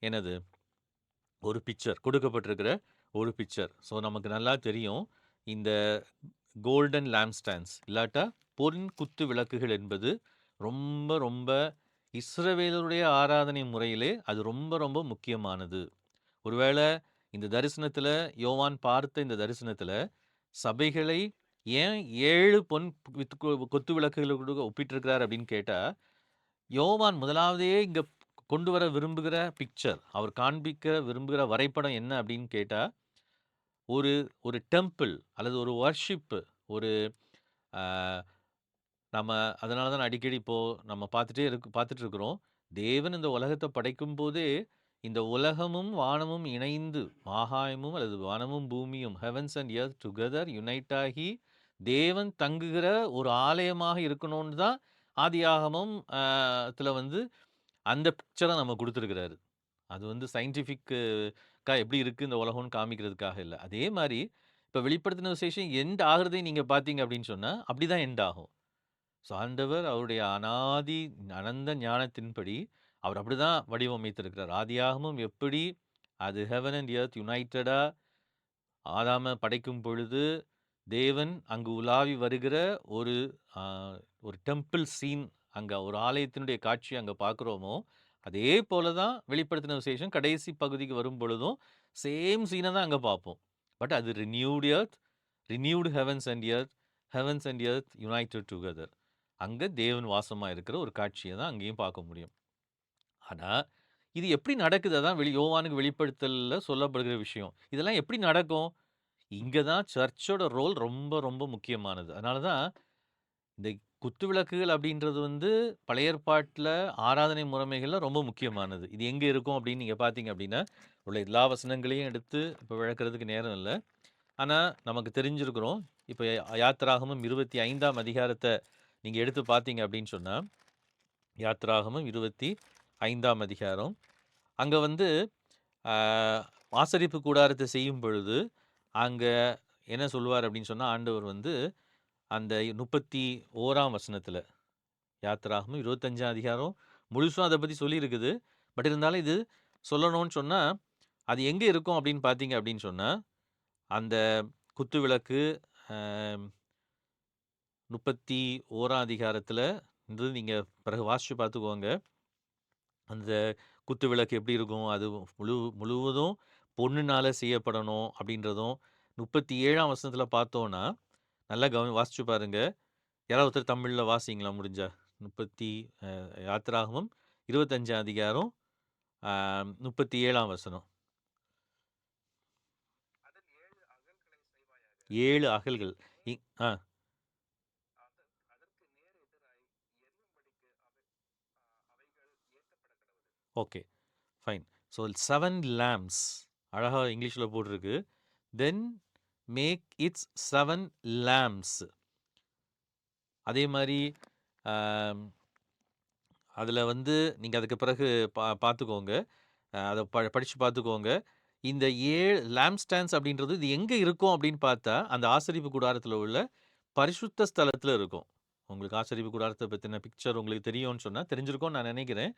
என்னது ஒரு பிக்சர், கொடுக்கப்பட்டிருக்கிற ஒரு பிக்சர். ஸோ நமக்கு நல்லா தெரியும் இந்த கோல்டன் லேம்ப் ஸ்டாண்ட்ஸ் இல்லாட்டா பொன் குத்து விளக்குகள் என்பது ரொம்ப ரொம்ப இஸ்ரவேலருடைய ஆராதனை முறையிலே அது ரொம்ப ரொம்ப முக்கியமானது. ஒருவேளை இந்த தரிசனத்தில், யோவான் பார்த்த இந்த தரிசனத்தில் சபைகளை ஏன் 7 பொன் கொத்து விளக்குகளோடு ஒப்பிட்டிருக்கிறார் அப்படின்னு கேட்டால், யோவான் முதலாவதே இங்கே கொண்டு வர விரும்புகிற பிக்சர், அவர் காண்பிக்க விரும்புகிற வரைபடம் என்ன அப்படின்னு கேட்டால், ஒரு டெம்பிள் அல்லது ஒரு வர்ஷிப்பு, ஒரு நம்ம அதனால தான் அடிக்கடி இப்போது நம்ம பார்த்துட்டு இருக்கிறோம். தேவன் இந்த உலகத்தை படைக்கும் போதே இந்த உலகமும் வானமும் இணைந்து, ஆகாயமும் அல்லது வானமும் பூமியும், heavens and earth together unite ஆகி தேவன் தங்குகிற ஒரு ஆலயமாக இருக்கணும்னு தான் ஆதியாகமம் வந்து அந்த பிக்சரை நம்ம கொடுத்துருக்கிறாரு. அது வந்து சயின்டிஃபிக்காக எப்படி இருக்குது இந்த உலகம்னு காமிக்கிறதுக்காக இல்லை. அதே மாதிரி இப்போ வெளிப்படுத்தின விசேஷம் எண்ட் ஆகிறதை நீங்கள் பார்த்தீங்க அப்படின்னு சொன்னால் அப்படி தான் எண்ட் ஆகும். ஸோ ஆண்டவர் அவருடைய அனந்த ஞானத்தின்படி அவர் அப்படி தான் வடிவமைத்திருக்கிறார். ஆதியாகமும் எப்படி அது ஹெவன் அண்ட் எர்த் யுனைட்டடாக ஆதாம படைக்கும் பொழுது தேவன் அங்கு உலாவி வருகிற ஒரு ஒரு டெம்பிள் சீன் அங்கே ஒரு ஆலயத்தினுடைய காட்சி அங்கே பார்க்குறோமோ, அதே போல தான் வெளிப்படுத்தின விசேஷம் கடைசி பகுதிக்கு வரும் பொழுதும் சேம் சீனை தான் அங்கே பார்ப்போம். பட் அது renewed earth, renewed heavens and earth United together. அங்கே தேவன் வாசமாக இருக்கிற ஒரு காட்சியை தான் அங்கேயும் பார்க்க முடியும். ஆனால் இது எப்படி நடக்குது? அதான் யோவானுக்கு வெளிப்படுத்தல்ல சொல்லப்படுகிற விஷயம். இதெல்லாம் எப்படி நடக்கும்? இங்கே தான் சர்ச்சோட ரோல் ரொம்ப ரொம்ப முக்கியமானது. அதனால தான் இந்த குத்துவிளக்குகள் அப்படின்றது வந்து பழைய ஏற்பாட்டில் ஆராதனை முறைமைகள்ல ரொம்ப முக்கியமானது. இது எங்கே இருக்கும் அப்படின்னு நீங்கள் பார்த்தீங்க அப்படின்னா, உள்ள எல்லா வசனங்களையும் எடுத்து இப்போ விளக்குறதுக்கு நேரம் இல்லை. ஆனால் நமக்கு தெரிஞ்சிருக்கிறோம். இப்போ யாத்திராகமம் 25ஆம் அதிகாரத்தை நீங்கள் எடுத்து பார்த்தீங்க அப்படின்னு சொன்னால், யாத்திராகமம் 25ஆம் அதிகாரம் அங்கே வந்து ஆசரிப்பு கூடாரத்தை செய்யும் பொழுது அங்கே என்ன சொல்லுவார் அப்படின்னு சொன்னால், ஆண்டவர் வந்து அந்த 31ஆம் வசனத்தில், யாத்திராகமம் 25ஆம் அதிகாரம் முழுசும் அதை பற்றி சொல்லியிருக்குது. பட் இருந்தாலும் இது சொல்லணும்னு சொன்னால், அது எங்கே இருக்கும் அப்படின்னு பார்த்தீங்க அப்படின்னு சொன்னால், அந்த குத்து விளக்கு 31ஆம் அதிகாரத்தில் இருந்து நீங்கள் பிறகு வாசித்து பார்த்துக்கோங்க. அந்த குத்து விளக்கு எப்படி இருக்கும், அது முழுவதும் பொண்ணுனால செய்யப்படணும் அப்படின்றதும் 37ஆம் வசனத்தில் பார்த்தோன்னா, நல்லா வாசிச்சு பாருங்க. யாராவது ஒருத்தர் தமிழில் வாசிங்களா முடிஞ்சா? யாத்திராகமம் 25ஆம் அதிகாரம் 37ஆம் வசனம். 7 அகல்கள். Ah okay, fine. So 7 lamps அழகாக இங்கிலீஷில் போட்டிருக்கு. Then make its 7 lamps. அதே மாதிரி அதில் வந்து நீங்கள் அதுக்கு பிறகு பார்த்துக்கோங்க, அதை படித்து பார்த்துக்கோங்க. இந்த 7 லேம்ப் ஸ்டாண்ட்ஸ் அப்படின்றது இது எங்கே இருக்கும் அப்படின்னு பார்த்தா, அந்த ஆசரிப்பு கூடாரத்தில் உள்ள பரிசுத்த ஸ்தலத்தில் இருக்கும். உங்களுக்கு ஆசரிப்பு கூடாரத்தை பற்றின பிக்சர் உங்களுக்கு தெரியும்னு சொன்னால் தெரிஞ்சிருக்கும்னு நான் நினைக்கிறேன்.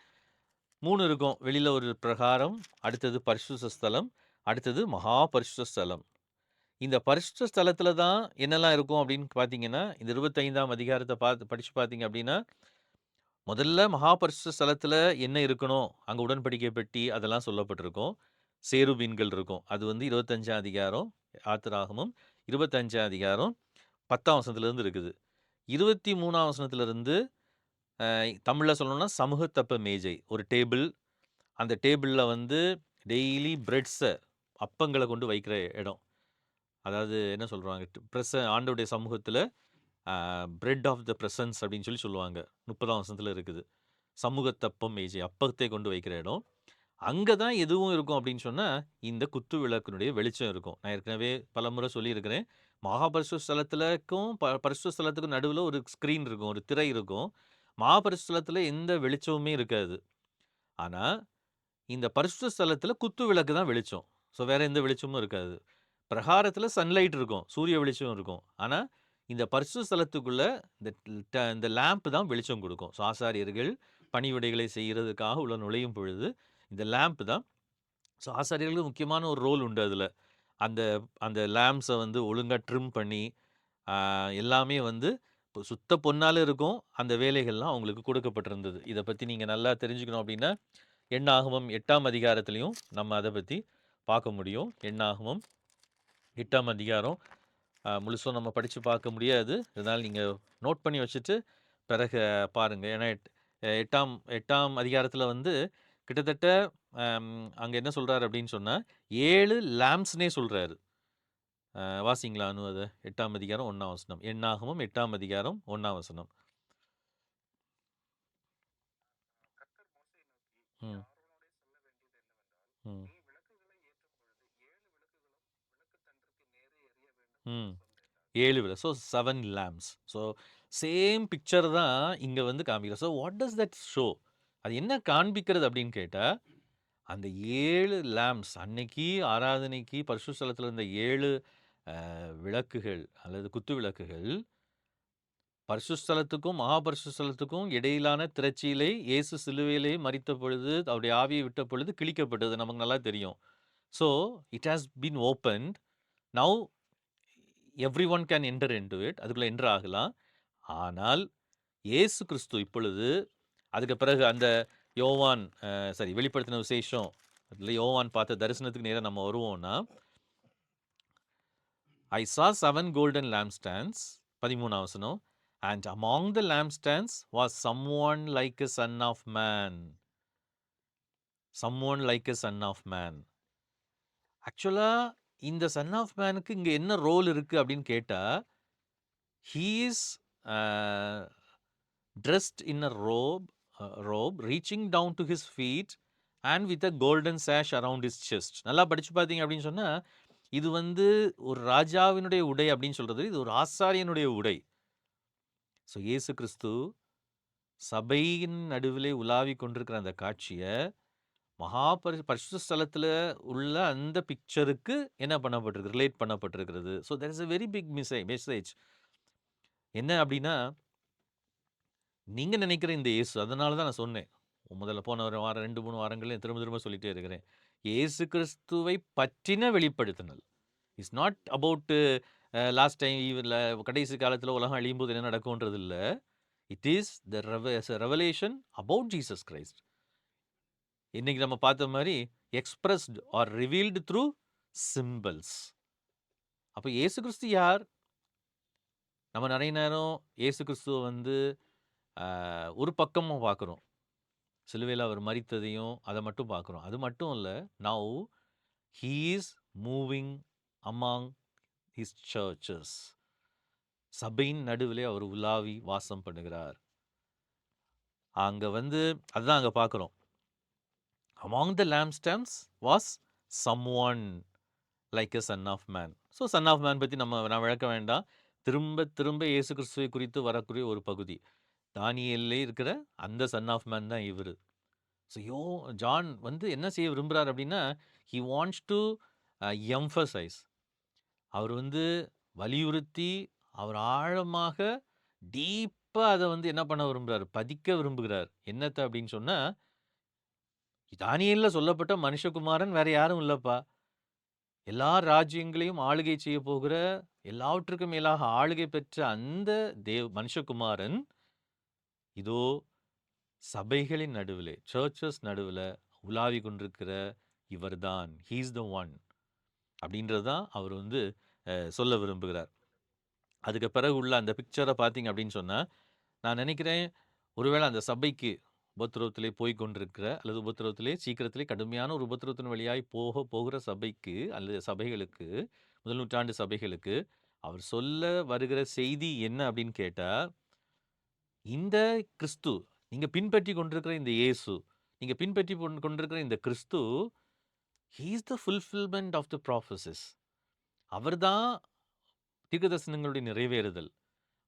3 இருக்கும். வெளியில் ஒரு பிரகாரம், அடுத்தது பரிசுத்த ஸ்தலம், அடுத்தது மகா பரிசுத்த ஸ்தலம். இந்த பரிசுத்த ஸ்தலத்தில் தான் என்னெல்லாம் இருக்கும் அப்படின்னு பார்த்தீங்கன்னா, இந்த 25ஆம் அதிகாரத்தை படித்து பார்த்தீங்க அப்படின்னா, முதல்ல மகா பரிசுத்த ஸ்தலத்தில் என்ன இருக்கணும், அங்கே உடன்படிக்கை பெட்டி அதெல்லாம் சொல்லப்பட்டிருக்கும். சேருபீன்கள் இருக்கும். அது வந்து 25ஆம் அதிகாரம் யாத்திராகமம் 25ஆம் அதிகாரம் 10ஆம் வசனத்துலேருந்து இருக்குது. 23ஆம் வசனத்துலேருந்து தமிழில் சொல்லணும்னா சமூகத்தப்ப மேஜை, ஒரு டேபிள். அந்த டேபிளில் வந்து டெய்லி பிரெட்ஸை, அப்பங்களை கொண்டு வைக்கிற இடம். அதாவது என்ன சொல்கிறாங்க, ஆண்டோடைய சமூகத்தில் பிரெட் ஆஃப் த ப்ரெசன்ஸ் அப்படின்னு சொல்லுவாங்க. 30ஆம் வசனத்தில் இருக்குது. சமூகத்தப்பம் மேஜை, அப்பத்தை கொண்டு வைக்கிற இடம். அங்கே தான் எதுவும் இருக்கும் அப்படின்னு சொன்னால், இந்த குத்து விளக்கினுடைய வெளிச்சம் இருக்கும். நான் ஏற்கனவே பல முறை சொல்லியிருக்கிறேன். மகாபரிசுத்த ஸ்தலத்துக்கும் பரிசுத்த ஸ்தலத்துக்கும் நடுவில் ஒரு ஸ்க்ரீன் இருக்கும், ஒரு திரை இருக்கும். மகாபரிசுத்த ஸ்தலத்தில் எந்த வெளிச்சமுமே இருக்காது. ஆனால் இந்த பரிசுத்த ஸ்தலத்தில் குத்து விளக்கு தான் வெளிச்சம். ஸோ வேற எந்த வெளிச்சமும் இருக்காது. பிரகாரத்தில் சன்லைட் இருக்கும், சூரிய வெளிச்சம் இருக்கும். ஆனால் இந்த பரிசுத்த ஸ்தலத்துக்குள்ள இந்த லேம்ப் தான் வெளிச்சம் கொடுக்கும். ஸோ ஆசாரியர்கள் பணிவிடைகளை செய்கிறதுக்காக உள்ள நுழையும் பொழுது இந்த லேம்ப் தான். ஸோ ஆசாரியர்களுக்கு முக்கியமான ஒரு ரோல் உண்டு அதில். அந்த அந்த லேம்ப்ஸை வந்து ஒழுங்காக ட்ரிம் பண்ணி எல்லாமே வந்து சுத்த பொன்னால் இருக்கும். அந்த வேலைகள்லாம் அவங்களுக்கு கொடுக்கப்பட்டிருந்தது. இதை பற்றி நீங்கள் நல்லா தெரிஞ்சுக்கணும் அப்படின்னா, எண்ணாகமம் 8ஆம் அதிகாரத்துலையும் நம்ம அதை பற்றி பார்க்க முடியும். எண்ணாகமம் 8ஆம் அதிகாரம் முழுசும் நம்ம படித்து பார்க்க முடியாது. இதனால் நீங்கள் நோட் பண்ணி வச்சுட்டு பிறகு பாருங்கள். ஏன்னா 8ஆம் அதிகாரத்தில் வந்து கிட்டத்தட்ட அங்கே என்ன சொல்கிறாரு அப்படின்னு சொன்னால் 7 லேம்ப்ஸ்னே சொல்கிறாரு. வாசிங்களா அனு அதை? 8ஆம் அதிகாரம் 1ஆம் வசனம். எண்ணாகமம் 8ஆம் அதிகாரம் 1ஆம் வசனம். ம் ம் ம் 7 விளக்கு. So 7 lamps. So same picture தான் இங்கே வந்து காமிக்கிறோம். So what does that show? அது என்ன காண்பிக்கிறது அப்படின்னு கேட்டால், அந்த 7 லேம்ப்ஸ் அன்னைக்கு ஆராதனைக்கு பரிசுத்த ஸ்தலத்தில் இருந்த 7 விளக்குகள் அல்லது குத்து விளக்குகள் பரிசுத்த ஸ்தலத்துக்கும் மகாபரிசுத்த ஸ்தலத்துக்கும் இடையிலான திரைச்சீலை இயேசு சிலுவையிலே மரித்த பொழுது அவருடைய ஆவியை விட்ட பொழுது கிழிக்கப்பட்டது. நமக்கு நல்லா தெரியும். So it has been opened. Now every one can enter into it. அதுக்குள்ளே என்டர் ஆகலாம். ஆனால் இயேசு கிறிஸ்து இப்பொழுது அதுக்கு பிறகு அந்த யோவான் வெளிப்படுத்தின விசேஷம் அதில் யோவான் பார்த்த தரிசனத்துக்கு நேராக நம்ம வருவோம்னா, ஐ saw 7 golden lampstands 13 வசனம். And among the lampstands was someone like a son of man. Someone like a son of man. ஆக்சுவலா இந்த சன் ஆஃப் மேனுக்கு இங்க என்ன ரோல் இருக்கு அப்படின்னு கேட்டா, he is dressed in a robe reaching down to his feet and with a golden sash around his chest. நல்லா படிச்சு பார்த்தீங்க அப்படின்னு சொன்னா, இது வந்து ஒரு ராஜாவினுடைய உடை அப்படின்னு சொல்றது, இது ஒரு ஆசாரியனுடைய உடை. ஸோ இயேசு கிறிஸ்து சபையின் நடுவிலே உலாவிக் கொண்டிருக்கிற அந்த காட்சியை பரிசுத்த ஸ்தலத்தில் உள்ள அந்த பிக்சருக்கு என்ன பண்ணப்பட்டிருக்கு, ரிலேட் பண்ணப்பட்டிருக்கிறது. So there is a very big message. என்ன அப்படின்னா, நீங்க நினைக்கிற இந்த இயேசு, அதனால தான் நான் சொன்னேன் முதல்ல போன ஒரு வாரம் 2-3 வாரங்களே திரும்ப திரும்ப சொல்லிட்டே இருக்கிறேன். இயேசு கிறிஸ்துவை பற்றின வெளிப்படுத்தினல் is not about last time இவரில் கடைசி காலத்தில் உலகம் அழியும் போது என்ன நடக்கும்ன்றது இல்லை. It is the revelation about Jesus Christ. இன்னைக்கு நம்ம பார்த்த மாதிரி expressed or revealed through symbols. அப்போ இயேசு கிறிஸ்து யார்? நம்ம நிறைய நேரம் இயேசு கிறிஸ்துவை வந்து ஒரு பக்கமாக பார்க்குறோம். சிலுவையில் அவர் மரித்ததையும் அதை மட்டும் பார்க்குறோம். அது மட்டும் இல்லை, now he is moving among his churches. சபையின் நடுவிலே அவர் உலாவி வாசம் பண்ணுகிறார். அங்கே வந்து அதுதான் அங்கே பார்க்குறோம். Among the lampstands was someone like a son of man. So son of man பற்றி நான் விளக்க வேண்டாம். திரும்ப திரும்ப இயேசு கிறிஸ்துவை குறித்து வரக்கூடிய ஒரு பகுதி. தானியேலிலே இருக்கிற அந்த சன் ஆஃப் மேன் தான் இவர். ஸோ ஜான் வந்து என்ன செய்ய விரும்புகிறார் அப்படின்னா, he wants to emphasize. அவர் வந்து வலியுறுத்தி, அவர் ஆழமாக டீப்பாக அதை வந்து என்ன பண்ண விரும்புகிறார், பதிக்க விரும்புகிறார். என்னத்தை அப்படின்னு சொன்னால், தானியேலில் சொல்லப்பட்ட மனுஷகுமாரன் வேற யாரும் இல்லப்பா. எல்லா ராஜ்யங்களையும் ஆளுகை செய்ய போகிற, எல்லாவற்றுக்கும் மேலாக ஆளுகை பெற்ற அந்த மனுஷகுமாரன் இதோ சபைகளின் நடுவில், சர்ச்சஸ் நடுவில் உலாவி கொண்டிருக்கிற இவர் தான், ஹீஸ் த ஒன் அப்படின்றது தான் அவர் வந்து சொல்ல விரும்புகிறார். அதுக்கு பிறகு உள்ள அந்த பிக்சரை பார்த்தீங்க அப்படின்னு சொன்னால், நான் நினைக்கிறேன் ஒருவேளை அந்த சபைக்கு உபத்திரவத்திலே போய் கொண்டிருக்கிற அல்லது உபத்திரவத்திலே சீக்கிரத்திலே கடுமையான ஒரு உபத்திரவத்தின் வழியாய் போகிற சபைக்கு அல்லது சபைகளுக்கு, முதல் நூற்றாண்டு சபைகளுக்கு அவர் சொல்ல வருகிற செய்தி என்ன அப்படின்னு கேட்டால், இந்த கிறிஸ்து, நீங்கள் பின்பற்றி கொண்டிருக்கிற இந்த இயேசு, நீங்கள் பின்பற்றி கொண்டிருக்கிற இந்த கிறிஸ்து, he is the fulfillment of the prophecies. அவர் தான் தீர்க்கதரிசனங்களுடைய நிறைவேறுதல்.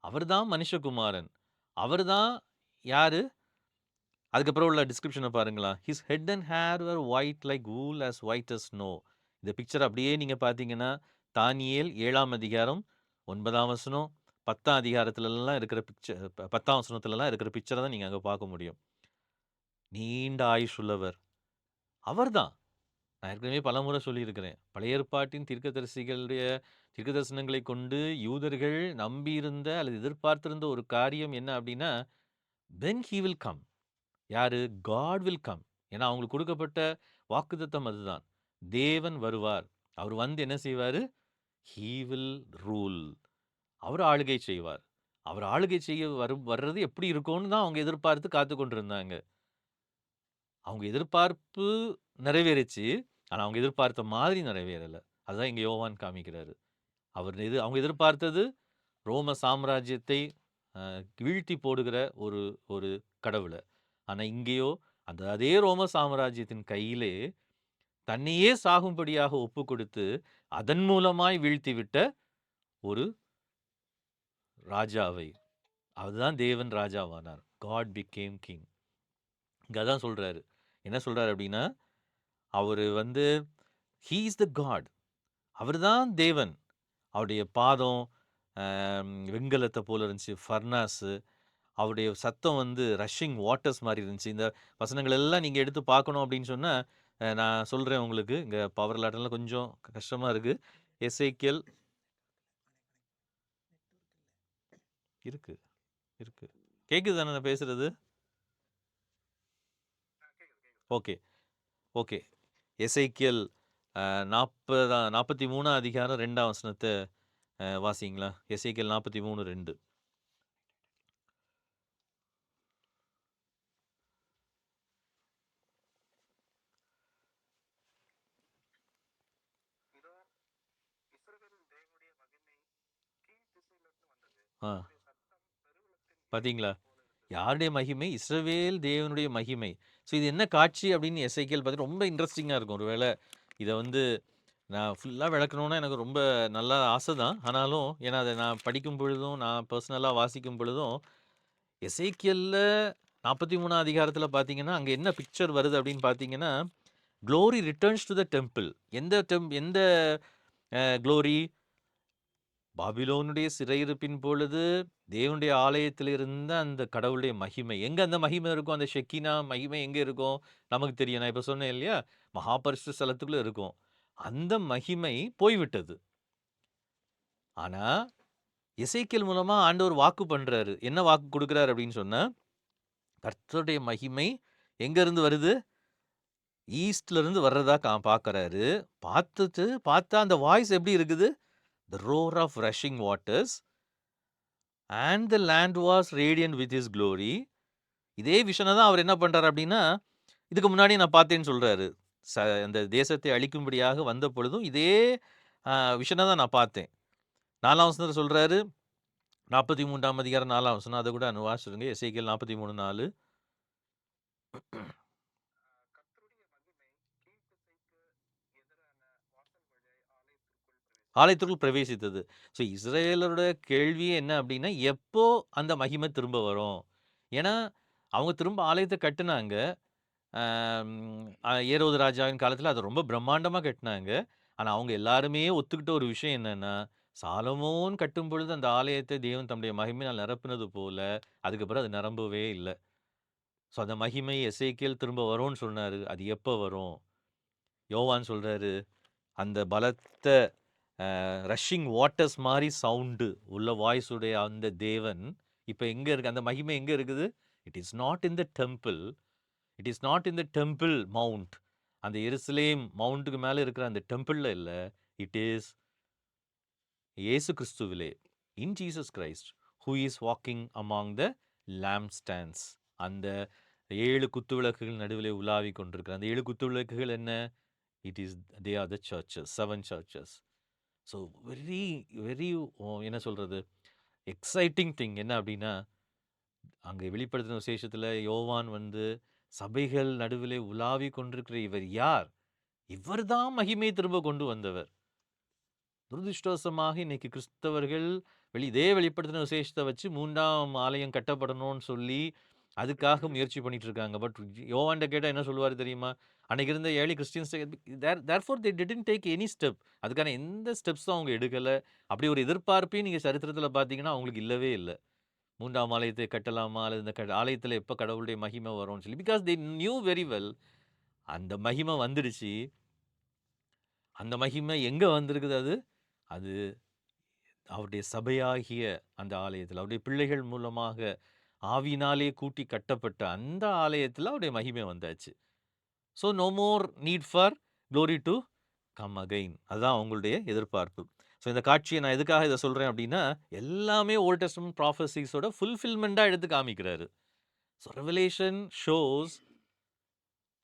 அவர் தான் மனுஷகுமாரன். அவர் தான் யாரு? அதுக்கப்புறம் உள்ள டிஸ்கிரிப்ஷனை பாருங்களா. His head and hair were white like wool as white as snow. இந்த பிக்சர் அப்படியே நீங்கள் பார்த்தீங்கன்னா, தானியேல் 7ஆம் அதிகாரம் 9ஆம் வசனம் 10ஆம் அதிகாரத்துலலாம் இருக்கிற பிக்சர், 10ஆம் வசனத்துலலாம் இருக்கிற பிக்சரை தான் நீங்கள் அங்கே பார்க்க முடியும். நீண்ட ஆயுஷ் உள்ளவர் அவர் தான். நான் ஏற்கனவே பலமுறை சொல்லியிருக்கிறேன். பழைய ஏற்பாட்டின் தீர்க்கதரிசிகளுடைய தீர்க்கதரிசனங்களை கொண்டு யூதர்கள் நம்பியிருந்த அல்லது எதிர்பார்த்திருந்த ஒரு காரியம் என்ன அப்படின்னா, when he will come. யாரு? God will come. ஏன்னா அவங்களுக்கு கொடுக்கப்பட்ட வாக்குத்தத்தம் அதுதான். தேவன் வருவார். அவர் வந்து என்ன செய்வாரு? he will rule. அவர் ஆளுகை செய்வார். அவர் ஆளுகை செய்ய வர்றது எப்படி இருக்கும்னு தான் அவங்க எதிர்பார்த்து காத்து கொண்டிருந்தாங்க. அவங்க எதிர்பார்ப்பு நிறைவேறிச்சு. ஆனா அவங்க எதிர்பார்த்த மாதிரி நிறைவேறல. அதுதான் இங்க யோவான் காமிக்கிறாரு. அவங்க எதிர்பார்த்தது ரோம சாம்ராஜ்யத்தை வீழ்த்தி போடுகிற ஒரு கடவுள. ஆனா இங்கேயோ அதே ரோம சாம்ராஜ்யத்தின் கையிலே தன்னையே சாகும்படியாக ஒப்பு கொடுத்து அதன் மூலமாய் வீழ்த்திவிட்ட ஒரு ராஜாவை, அதுதான் தேவன் ராஜாவானார். God became king. இங்க அதான் சொல்றாரு. என்ன சொல்றாரு அப்படின்னா, அவரு வந்து he is the God. அவர் தான் தேவன். அவருடைய பாதம் வெண்கலத்தை போல இருந்துச்சு, ஃபர்னாஸு. அவருடைய சத்தம் வந்து ரஷ்ஷிங் வாட்டர்ஸ் மாதிரி இருந்துச்சு. இந்த வசனங்கள் எல்லாம் நீங்கள் எடுத்து பார்க்கணும் அப்படின்னு சொன்னால், நான் சொல்கிறேன் உங்களுக்கு. இங்கே பவர் லாட்டெல்லாம் கொஞ்சம் கஷ்டமாக இருக்குது. எசேக்கியல் இருக்கு. கேக்குது தானே நான் பேசுறது? Okay, okay. எசேக்கியேல் 43 அதிகாரம் 2ஆம் வசனத்தை வாசிங்களா? எசேக்கியேல் 43:2. ஆ பார்த்தீங்களா? யாருடைய மகிமை? இஸ்ரவேல் தேவனுடைய மகிமை. ஸோ இது என்ன காட்சி அப்படின்னு எசேக்கியேல் பார்த்து ரொம்ப இன்ட்ரெஸ்டிங்கா இருக்கும். ஒருவேளை இத வந்து நான் ஃபுல்லா விளக்கணும்னா எனக்கு ரொம்ப நல்லா ஆசை தான். ஆனாலும் ஏன்னா அத நான் படிக்கும் பொழுதும், நான் பர்சனலா வாசிக்கும் பொழுதும், எசேக்கியேல்ல 43ஆம் அதிகாரத்தில பார்த்தீங்கன்னா, அங்க என்ன பிக்சர் வருது அப்படின்னு பார்த்தீங்கன்னா, glory returns to the temple. எந்த க்ளோரி? பாபிலோனுடைய சிறையிருப்பின் பொழுது தேவனுடைய ஆலயத்தில் இருந்த அந்த கடவுளுடைய மகிமை எங்க அந்த மகிமை இருக்கும்? அந்த ஷெக்கினா மகிமை எங்க இருக்கும்? நமக்கு தெரியும். நான் இப்ப சொன்னேன் இல்லையா? மகாபரிசுத்த ஸ்தலத்துக்குள்ள இருக்கும். அந்த மகிமை போய்விட்டது. ஆனா, எசேக்கியேல் மூலமா ஆண்டவர் வாக்கு பண்றாரு. என்ன வாக்கு குடுக்குறாரு அப்படின்னு சொன்னா, கர்த்தருடைய மகிமை எங்க இருந்து வருது? ஈஸ்ட்ல இருந்து வர்றதா பார்க்கறாரு. பார்த்தா அந்த வாய்ஸ் எப்படி இருக்குது? The roar of rushing waters. And the land was radiant with his glory. இதே விஷனை தான் அவர் என்ன பண்றாரு அப்படின்னா, இதுக்கு முன்னாடி நான் பார்த்தேன்னு சொல்றாரு. அந்த தேசத்தை அழிக்கும்படியாக வந்த பொழுதும் இதே விஷனை தான் நான் பார்த்தேன். 4ஆம் வசனத்துல சொல்றாரு. 43ஆம் அதிகாரம் 4ஆம் வசனம். அதை கூட வாசிச்சிருங்க. எசேக்கியேல் 43:4. ஆலயத்திற்குள் பிரவேசித்தது. ஸோ இஸ்ரவேலரோட கேள்வியே என்ன அப்படின்னா, எப்போ அந்த மகிமை திரும்ப வரும்? ஏன்னா, அவங்க திரும்ப ஆலயத்த கட்டுனாங்க. ஏரோது ராஜாவின் காலத்துல அத ரொம்ப பிரம்மாண்டமா கட்டுனாங்க. ஆனா, அவங்க எல்லாருமே ஒத்துக்கிட்ட ஒரு விஷயம் என்னன்னா, சாலமோன் கட்டும்பொழுது அந்த ஆலயத்தை தேவன் தம்முடைய மகிமையினால் நிரப்பினது போல, அதுக்கப்புறம் அது நிரம்பவே இல்ல. ஸோ அந்த மகிமை எசேக்கியேல் திரும்ப வரும்னு சொன்னாரு. அது எப்ப வரும்? யோவான் சொல்றாரு, அந்த பலத்த ரஷ்ஷிங் வாட்டர்ஸ் மாரி சவுண்டு உள்ள வாய்ஸ் உடைய அந்த தேவன், இப்ப எங்க இருக்கு? அந்த மகிமை எங்க இருக்குது? It is not in the temple. It is not in the temple mount. அந்த எருசலேம் மவுண்ட்டுக்கு மேல இருக்கிற அந்த டெம்பிள்ல இல்ல. இட் இஸ் இயேசு கிறிஸ்துவிலே, in Jesus Christ, who is walking among the lamp stands. அந்த 7 குத்துவிளக்குகள் நடுவிலே உலாவிக் கொண்டிருக்கிற அந்த 7 குத்துவிளக்குகள் என்ன? It is they are the churches, 7 churches. So very very என்ன சொல்றது? எக்ஸைட்டிங் திங் என்ன அப்படின்னா, அங்கே வெளிப்படுத்தின விசேஷத்துல யோவான் வந்து, சபைகள் நடுவிலே உலாவிக் கொண்டிருக்கிற இவர் யார்? இவர்தான் மகிமையை திரும்ப கொண்டு வந்தவர். துரதிர்ஷ்டவசமாக இன்னைக்கு கிறிஸ்தவர்கள் இதே வெளிப்படுத்தின விசேஷத்தை வச்சு 3ஆம் ஆலயம் கட்டப்படணும்னு சொல்லி அதுக்காக முயற்சி பண்ணிட்டு இருக்காங்க. பட் யோவான்ட்ட கேட்டா என்ன சொல்லுவாரு தெரியுமா? அன்னைக்கு இருந்த early Christians therefore they didn't take any step. அதுக்கான எந்த ஸ்டெப்ஸும் அவங்க எடுக்கல. அப்படி ஒரு எதிர்பார்ப்பையும் நீங்க சரித்திரத்துல பார்த்தீங்கன்னா, அவங்களுக்கு இல்லவே இல்ல. 3ஆம் ஆலயத்தை கட்டலாமா? அல்லது இந்த ஆலயத்துல எப்ப கடவுளுடைய மகிமை வரும்னு சொல்லி. Because they knew very well. அந்த மகிமை வந்துடுச்சு. அந்த மகிமை எங்க வந்திருக்குது அது? அது அவருடைய சபையாகிய அந்த ஆலயத்துல, அவருடைய பிள்ளைகள் மூலமாக ஆவியினாலே கூட்டி கட்டப்பட்ட அந்த ஆலயத்துல அவருடைய மகிமை வந்தாச்சு. So no more need for glory to come again. அதுதான் அவங்களுடைய எதிர்பார்ப்பு. ஸோ இந்த காட்சியை நான் எதுக்காக இதை சொல்றேன் அப்படின்னா, எல்லாமே ஓல்ட் டெஸ்டமென்ட் ப்ராஃபஸிஸோட ஃபுல்ஃபில்மெண்ட்டா எடுத்து காமிக்கிறாரு. ஸோ ரெவலேஷன் ஷோஸ்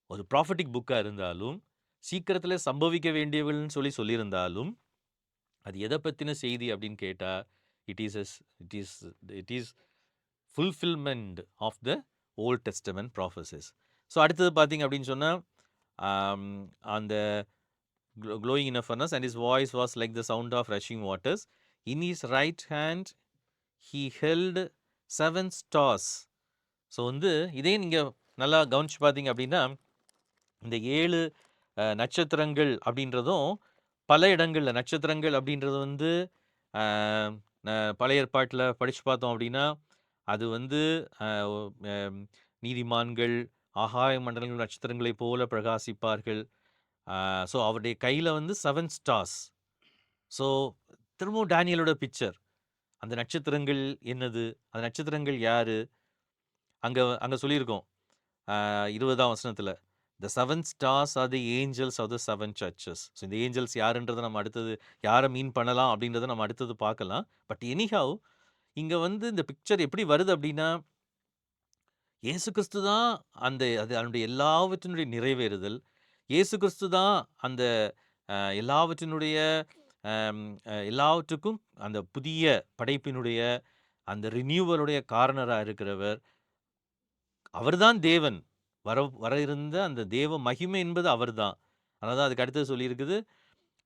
ஒரு ப்ராஃபட்டிக் புக்கா இருந்தாலும், சீக்கிரத்துல சம்பவிக்க வேண்டியவள்னு சொல்லியிருந்தாலும், அது எத பத்தின செய்தி அப்படின்னு கேட்டா, it is it is it is fulfilment of the old testament prophecies. So அடுத்தது பார்த்தீங்க அப்படின்னு சொன்னா, அந்த glowing in a furnace, and his voice was like the sound of rushing waters. In his right hand he held 7 stars. So வந்து இதே நீங்க நல்லா கவனிச்சு பார்த்தீங்க அப்படின்னா, இந்த 7 நட்சத்திரங்கள் அப்படின்றதும் பல இடங்கள்ல நட்சத்திரங்கள் அப்படின்றது வந்து பழைய ஏற்பாட்டில் படிச்சு பார்த்தோம் அப்படின்னா, அது வந்து நீதிமான்கள் ஆகாய மண்டலங்கள் நட்சத்திரங்களைப் போல பிரகாசிப்பார்கள். ஸோ அவருடைய கையில வந்து 7 ஸ்டார்ஸ். ஸோ திரும்பவும் டேனியலோட பிக்சர். அந்த நட்சத்திரங்கள் என்னது? அந்த நட்சத்திரங்கள் யாரு? அங்க அங்க சொல்லியிருக்கோம். 20ஆம் வசனத்துல. "The 7 stars are the angels of the 7 churches." So இந்த ஏஞ்சல்ஸ் யாருன்றத நம்ம அடுத்தது யார மீன் பண்ணலாம் அப்படின்றத நம்ம அடுத்தது பார்க்கலாம். பட் எனிஹவ் இங்க வந்து இந்த பிக்சர் எப்படி வருது அப்படின்னா, இயேசு கிறிஸ்து தான் அது அதனுடைய எல்லாவற்றினுடைய நிறைவேறுதல். இயேசு கிறிஸ்து தான் அந்த எல்லாவற்றினுடைய அம் எல்லாவற்றுக்கும் அந்த புதிய படைப்பினுடைய அந்த ரினியூவலுடைய காரணரா இருக்கிறவர். அவர்தான் தேவன். வர வர இருந்த அந்த தேவ மகிமை என்பது அவர்தான். அதனால தான் அதுக்கு அடுத்தது சொல்லியிருக்குது,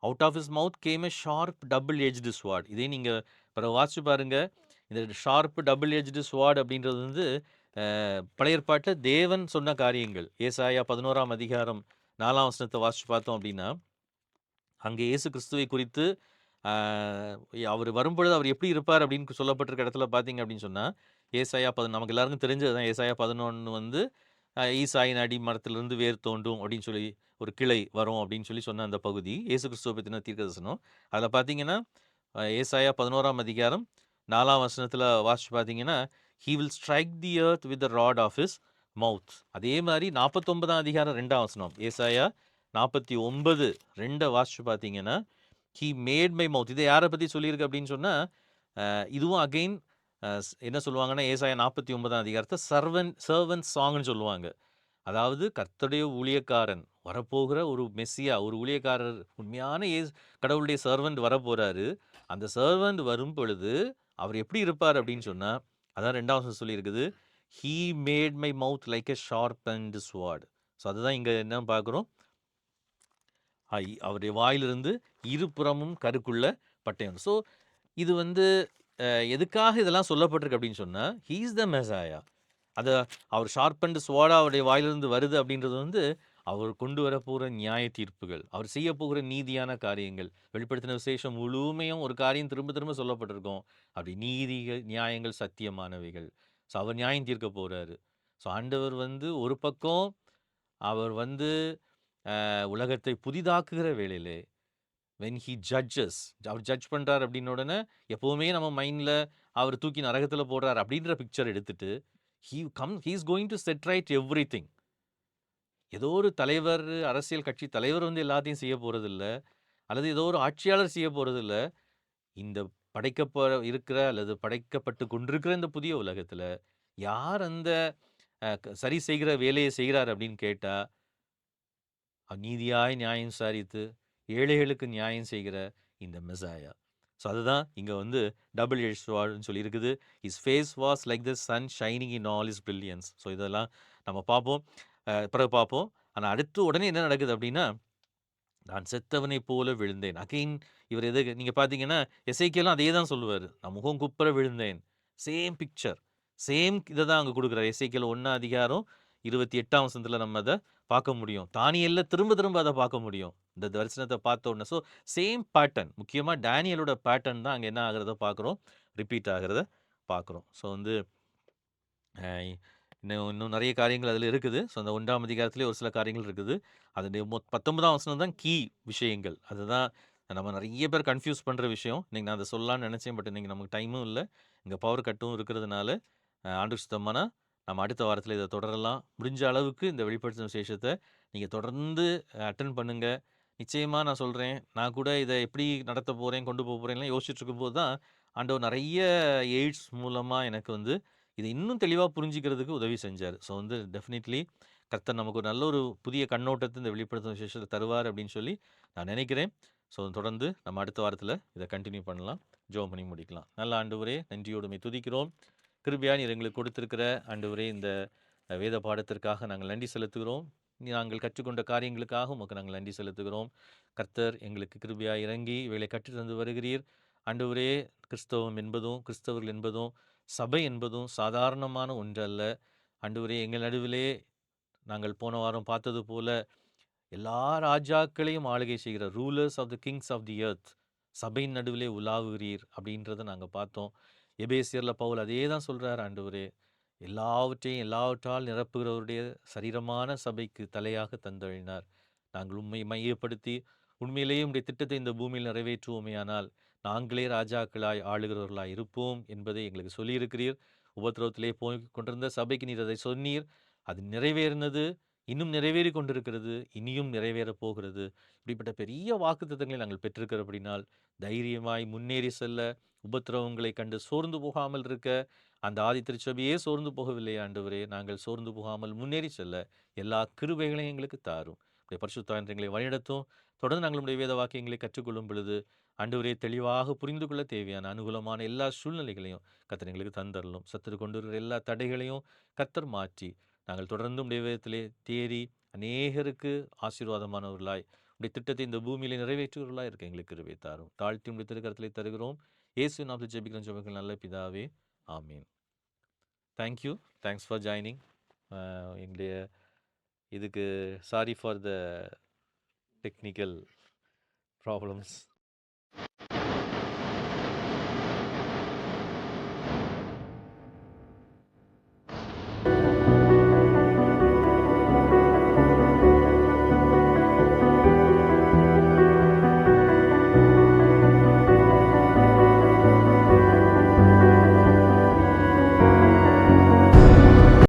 "out of his mouth came a sharp double edged sword." இதே நீங்க பிறகு வாசிச்சு பாருங்க. இந்த ஷார்ப் டபுள் எட்ஜ்டு ஸ்வார்ட் அப்படின்றது வந்து பழைய ஏற்பாட்டுல தேவன் சொன்ன காரியங்கள். ஏசாயா 11ஆம் அதிகாரம் 4ஆம் வசனத்த வாசிச்சு பார்த்தோம் அப்படின்னா, அங்கே இயேசு கிறிஸ்துவை குறித்து ஆ அவர் வரும்பொழுது அவர் எப்படி இருப்பார் அப்படின்னு சொல்லப்பட்டிருக்க இடத்துல பார்த்தீங்க அப்படின்னு சொன்னா, ஏசாயா நமக்கு எல்லாருக்கும் தெரிஞ்சது தான். ஏசாயா 11 வந்து ஈசாயின் அடி மரத்திலிருந்து வேர் தோன்றும் அப்படின்னு சொல்லி ஒரு கிளை வரும் அப்படின்னு சொல்லி சொன்ன அந்த பகுதி இயேசு கிறிஸ்துவ பத்தின தீர்க்கதரிசனம். அதில பார்த்தீங்கன்னா, ஏசாயா 11ஆம் அதிகாரம் 4ஆம் வசனத்தில வாசிச்சு பார்த்தீங்கன்னா, "he will strike the earth with the rod of his mouth." அதே மாரி 49ஆம் அதிகாரம் 2ஆம் வசனம். ஏசாயா 49 2 வாசிச்சு பார்த்தீங்கன்னா, "ஹி மேட் மை மவுத்." இத யார பத்தி சொல்லியிருக்கு அப்படின்னு சொன்னா, இதுவும் அகைன் என்ன சொல்லுவாங்கன்னா, ஏசாயா 49ஆம் அதிகாரத்த சர்வன்ட் சாங்ன்னு சொல்லுவாங்க. அதாவது கர்த்தருடைய ஊழியக்காரன், வரப்போகிற ஒரு மெஸ்ஸியா, ஒரு ஊழியக்காரர், உண்மையான கடவுளுடைய சர்வன்ட் வரப்போறாரு. அந்த சர்வன்ட் வரும் பொழுது, அவர் எப்படி இருப்பார் அப்படின்னு சொன்னா, அதான் 2ஆம் வசனம் சொல்லியிருக்குது. "He made my mouth like a sharpened sword." So அதுதான் இங்க என்ன பார்க்குறோம். அவருடைய வாயிலிருந்து இருபுறமும் கருக்குள்ள பட்டயம். ஸோ இது வந்து எதுக்காக இதெல்லாம் சொல்லப்பட்டிருக்கு அப்படின்னு சொன்னா, ஹி இஸ் த மெசாயா. அத அவர் ஷார்பன்ட் ஸ்வார்டா அவருடைய வாயிலிருந்து வருது அப்படின்றது வந்து, அவர் கொண்டு வரப்போற நியாய தீர்ப்புகள், அவர் செய்யப்போகிற நீதியான காரியங்கள், வெளிப்படுத்தின விசேஷம் முழுமையும் ஒரு காரியம் திரும்ப திரும்ப சொல்லப்பட்டிருக்கும். அப்படி நீதிகள், நியாயங்கள் சத்தியமானவைகள். ஸோ அவர் நியாயம் தீர்க்க போறாரு. ஸோ ஆண்டவர் வந்து ஒரு பக்கம் அவர் வந்து உலகத்தை புதிதாக்குகிற வேளையிலே வென் ஹி ஜட்ஜஸ் அவர் ஜட்ஜ் பண்றார் அப்படின்னு உடனே எப்பவுமே நம்ம மைண்ட்ல அவர் தூக்கி நரகத்துல போடுறார் அப்படின்ற பிக்சர் எடுத்துட்டு he is going to set right everything. ஏதோ ஒரு தலைவர், அரசியல் கட்சி தலைவர் வந்து எல்லாத்தையும் செய்ய போறது இல்ல, அல்லது ஏதோ ஒரு ஆட்சியாளர் செய்ய போறது இல்ல. இந்த இருக்கிற அல்லது படைக்கப்பட்டு கொண்டிருக்கிற இந்த புதிய உலகத்துல யார் அந்த சரி செய்கிற வேலையை செய்கிறார் அப்படின்னு கேட்டா, நீதியாய் நியாயம் விசாரித்து ஏழைகளுக்கு நியாயம் செய்கிற இந்த மெசாயா. ஸோ அதுதான் இங்க வந்து டபுள் எட்ஜ் ஸ்வார்ட்ன்னு சொல்லியிருக்குது. His face was like the sun shining in all his brilliance. So இதெல்லாம் நம்ம பார்ப்போம். பிறகு பார்ப்போம். ஆனா அடுத்து உடனே என்ன நடக்குது அப்படின்னா, நான் செத்தவனைப் போல விழுந்தேன். அகைன் இவர் எது நீங்க பார்த்தீங்கன்னா, எசேக்கியேலும் அதே தான் சொல்லுவாரு. நான் முகம் குப்புற விழுந்தேன். Same picture. சேம் இத தான் அங்க குடுக்குறாரு. எசேக்கியேல் 1 அதிகாரம் 28ஆம் வசனத்துல நம்ம அத பார்க்க முடியும். தானியேல்ல திரும்ப திரும்ப அத பார்க்க முடியும். இந்த தரிசனத்த பார்த்த உடனே. So same pattern. முக்கியமா டேனியலோட பேட்டர்ன் தான் அங்க என்ன ஆகுறத பார்க்குறோம். ரிப்பீட் ஆகுறத பார்க்குறோம். ஸோ வந்து அ இன்னும் இன்னும் நெறைய காரியங்கள் அதில இருக்குது. ஸோ அந்த 1ஆம் அதிகாரத்திலே ஒரு சில காரியங்கள் இருக்குது. அதனுடைய 19ஆம் வசனம் தான் கீ விஷயங்கள். அதுதான் நம்ம நெறைய பேர் கன்ஃப்யூஸ் பண்ற விஷயம். இன்னைக்கு நான் அத சொல்லலாம்னு நெனச்சேன். பட் இன்னைக்கு நமக்கு டைமும் இல்ல. இங்க பவர் கட்டும் இருக்கிறதுனால, ஆண்டவருக்கு சித்தமானா நம்ம அடுத்த வாரத்தில இத தொடரலாம். முடிஞ்ச அளவுக்கு இந்த வெளிப்படுத்தின விசேஷத்த நீங்க தொடர்ந்து அட்டெண்ட் பண்ணுங்க. நிச்சயமா நான் சொல்றேன். நான் கூட இத எப்படி நடத்த போறேன், கொண்டு போறேன்லாம் யோசிச்சுட்டு இருக்கும்போது தான், ஆண்டவர் நெறைய எய்ட்ஸ் மூலமா எனக்கு வந்து இத இன்னும் தெளிவா புரிஞ்சுக்கிறதுக்கு உதவி செஞ்சாரு. ஸோ வந்து டெஃபினிட்லி கர்த்தர் நமக்கு ஒரு நல்ல ஒரு புதிய கண்ணோட்டத்த இந்த வெளிப்படுத்தும் விசேஷத்த தருவார் அப்படின்னு சொல்லி நான் நினைக்கிறேன். ஸோ தொடர்ந்து நம்ம அடுத்த வாரத்தில இத கன்டின்யூ பண்ணலாம். ஜெபம் பண்ணி முடிக்கலாம். நல்ல ஆண்டவரே, நன்றியோடு உம்மை துதிக்கிறோம். கிருபையா நீர் எங்களுக்கு கொடுத்திருக்கிற ஆண்டவரே இந்த வேத பாடத்திற்காக நாங்கள் நன்றி செலுத்துகிறோம். நாங்கள் கற்றுக்கொண்ட காரியங்களுக்காக உமக்கு நாங்கள் நன்றி செலுத்துகிறோம். கர்த்தர் எங்களுக்கு கிருபையா இறங்கி இவைகளை கற்றுத் தந்து வருகிறீர். ஆண்டவரே, கிறிஸ்தவம் என்பதும், கிறிஸ்தவர்கள் என்பதும், சபை என்பதும் சாதாரணமான ஒன்றல்ல. ஆண்டவரே, எங்கள் நடுவிலே நாங்கள் போன வாரம் பார்த்தது போல எல்லா ராஜாக்களையும் ஆளுகை செய்கிற rulers of the kings of the earth சபையின் நடுவிலே உலாவுகிறீர் அப்படின்றத நாங்கள் பார்த்தோம். எபேசியர்ல பவுல் அதே தான் சொல்றார். ஆண்டவரே, எல்லாவற்றையும் எல்லாவற்றால் நிரப்புகிறவருடைய சரீரமான சபைக்கு தலையாக தந்தழினார். நாங்கள் உம்மை மையப்படுத்தி உண்மையிலேயே உம்முடைய திட்டத்தை இந்த பூமியில் நிறைவேற்றுவோமேயானால் நாங்களே ராஜாக்களாய் ஆளுகிறவர்களாய் இருப்போம் என்பதை எங்களுக்கு சொல்லியிருக்கிறீர். உபத்திரவத்திலே போய் கொண்டிருந்த சபைக்கு நீர் அதை சொன்னீர். அது நிறைவேறினது. இன்னும் நிறைவேறி கொண்டிருக்கிறது. இனியும் நிறைவேறப் போகிறது. இப்படிப்பட்ட பெரிய வாக்குத்தத்தங்களை நாங்கள் பெற்றிருக்கிறபடினால் தைரியமாய் முன்னேறி செல்ல, உபத்திரவங்களை கண்டு சோர்ந்து போகாமல் இருக்க, அந்த ஆதி திருச்சபையே சோர்ந்து போகவில்லை ஆண்டவரே. நாங்கள் சோர்ந்து போகாமல் முன்னேறி செல்ல எல்லா கிருபைகளையும் எங்களுக்கு தாரும். உடைய பரிசுத்த ஆவியானவர் எங்களை வழிநடத்தும். தொடர்ந்து நாங்கள் உடைய வேத வாக்கியங்களை கற்றுக்கொள்ளும் பொழுது ஆண்டவரே தெளிவாக புரிந்து கொள்ள தேவையான அனுகூலமான எல்லா சூழ்நிலைகளையும் கர்த்தர் எங்களுக்கு தந்தரலும். சத்துரு கொண்டு வருகிற எல்லா தடைகளையும் கர்த்தர் மாற்றி நாங்கள் தொடர்ந்து உடைய வேதத்திலே தேறி அநேகருக்கு ஆசீர்வாதமானவர்களாய் உடைய திட்டத்தை இந்த பூமியிலே நிறைவேற்றுகிறவர்களாய் இருக்க எங்களுக்கு கிருபை தாரும். தாழ்த்தி உடைய திருக்கரத்திலே தருகிறோம். இயேசு நாமத்தில் ஜெபிக்கிறோம் ஜெபங்கள் நல்ல பிதாவே, ஆமீன். தேங்க்யூ. Thanks for joining. எங்களுடைய இதுக்கு sorry for the technical problems.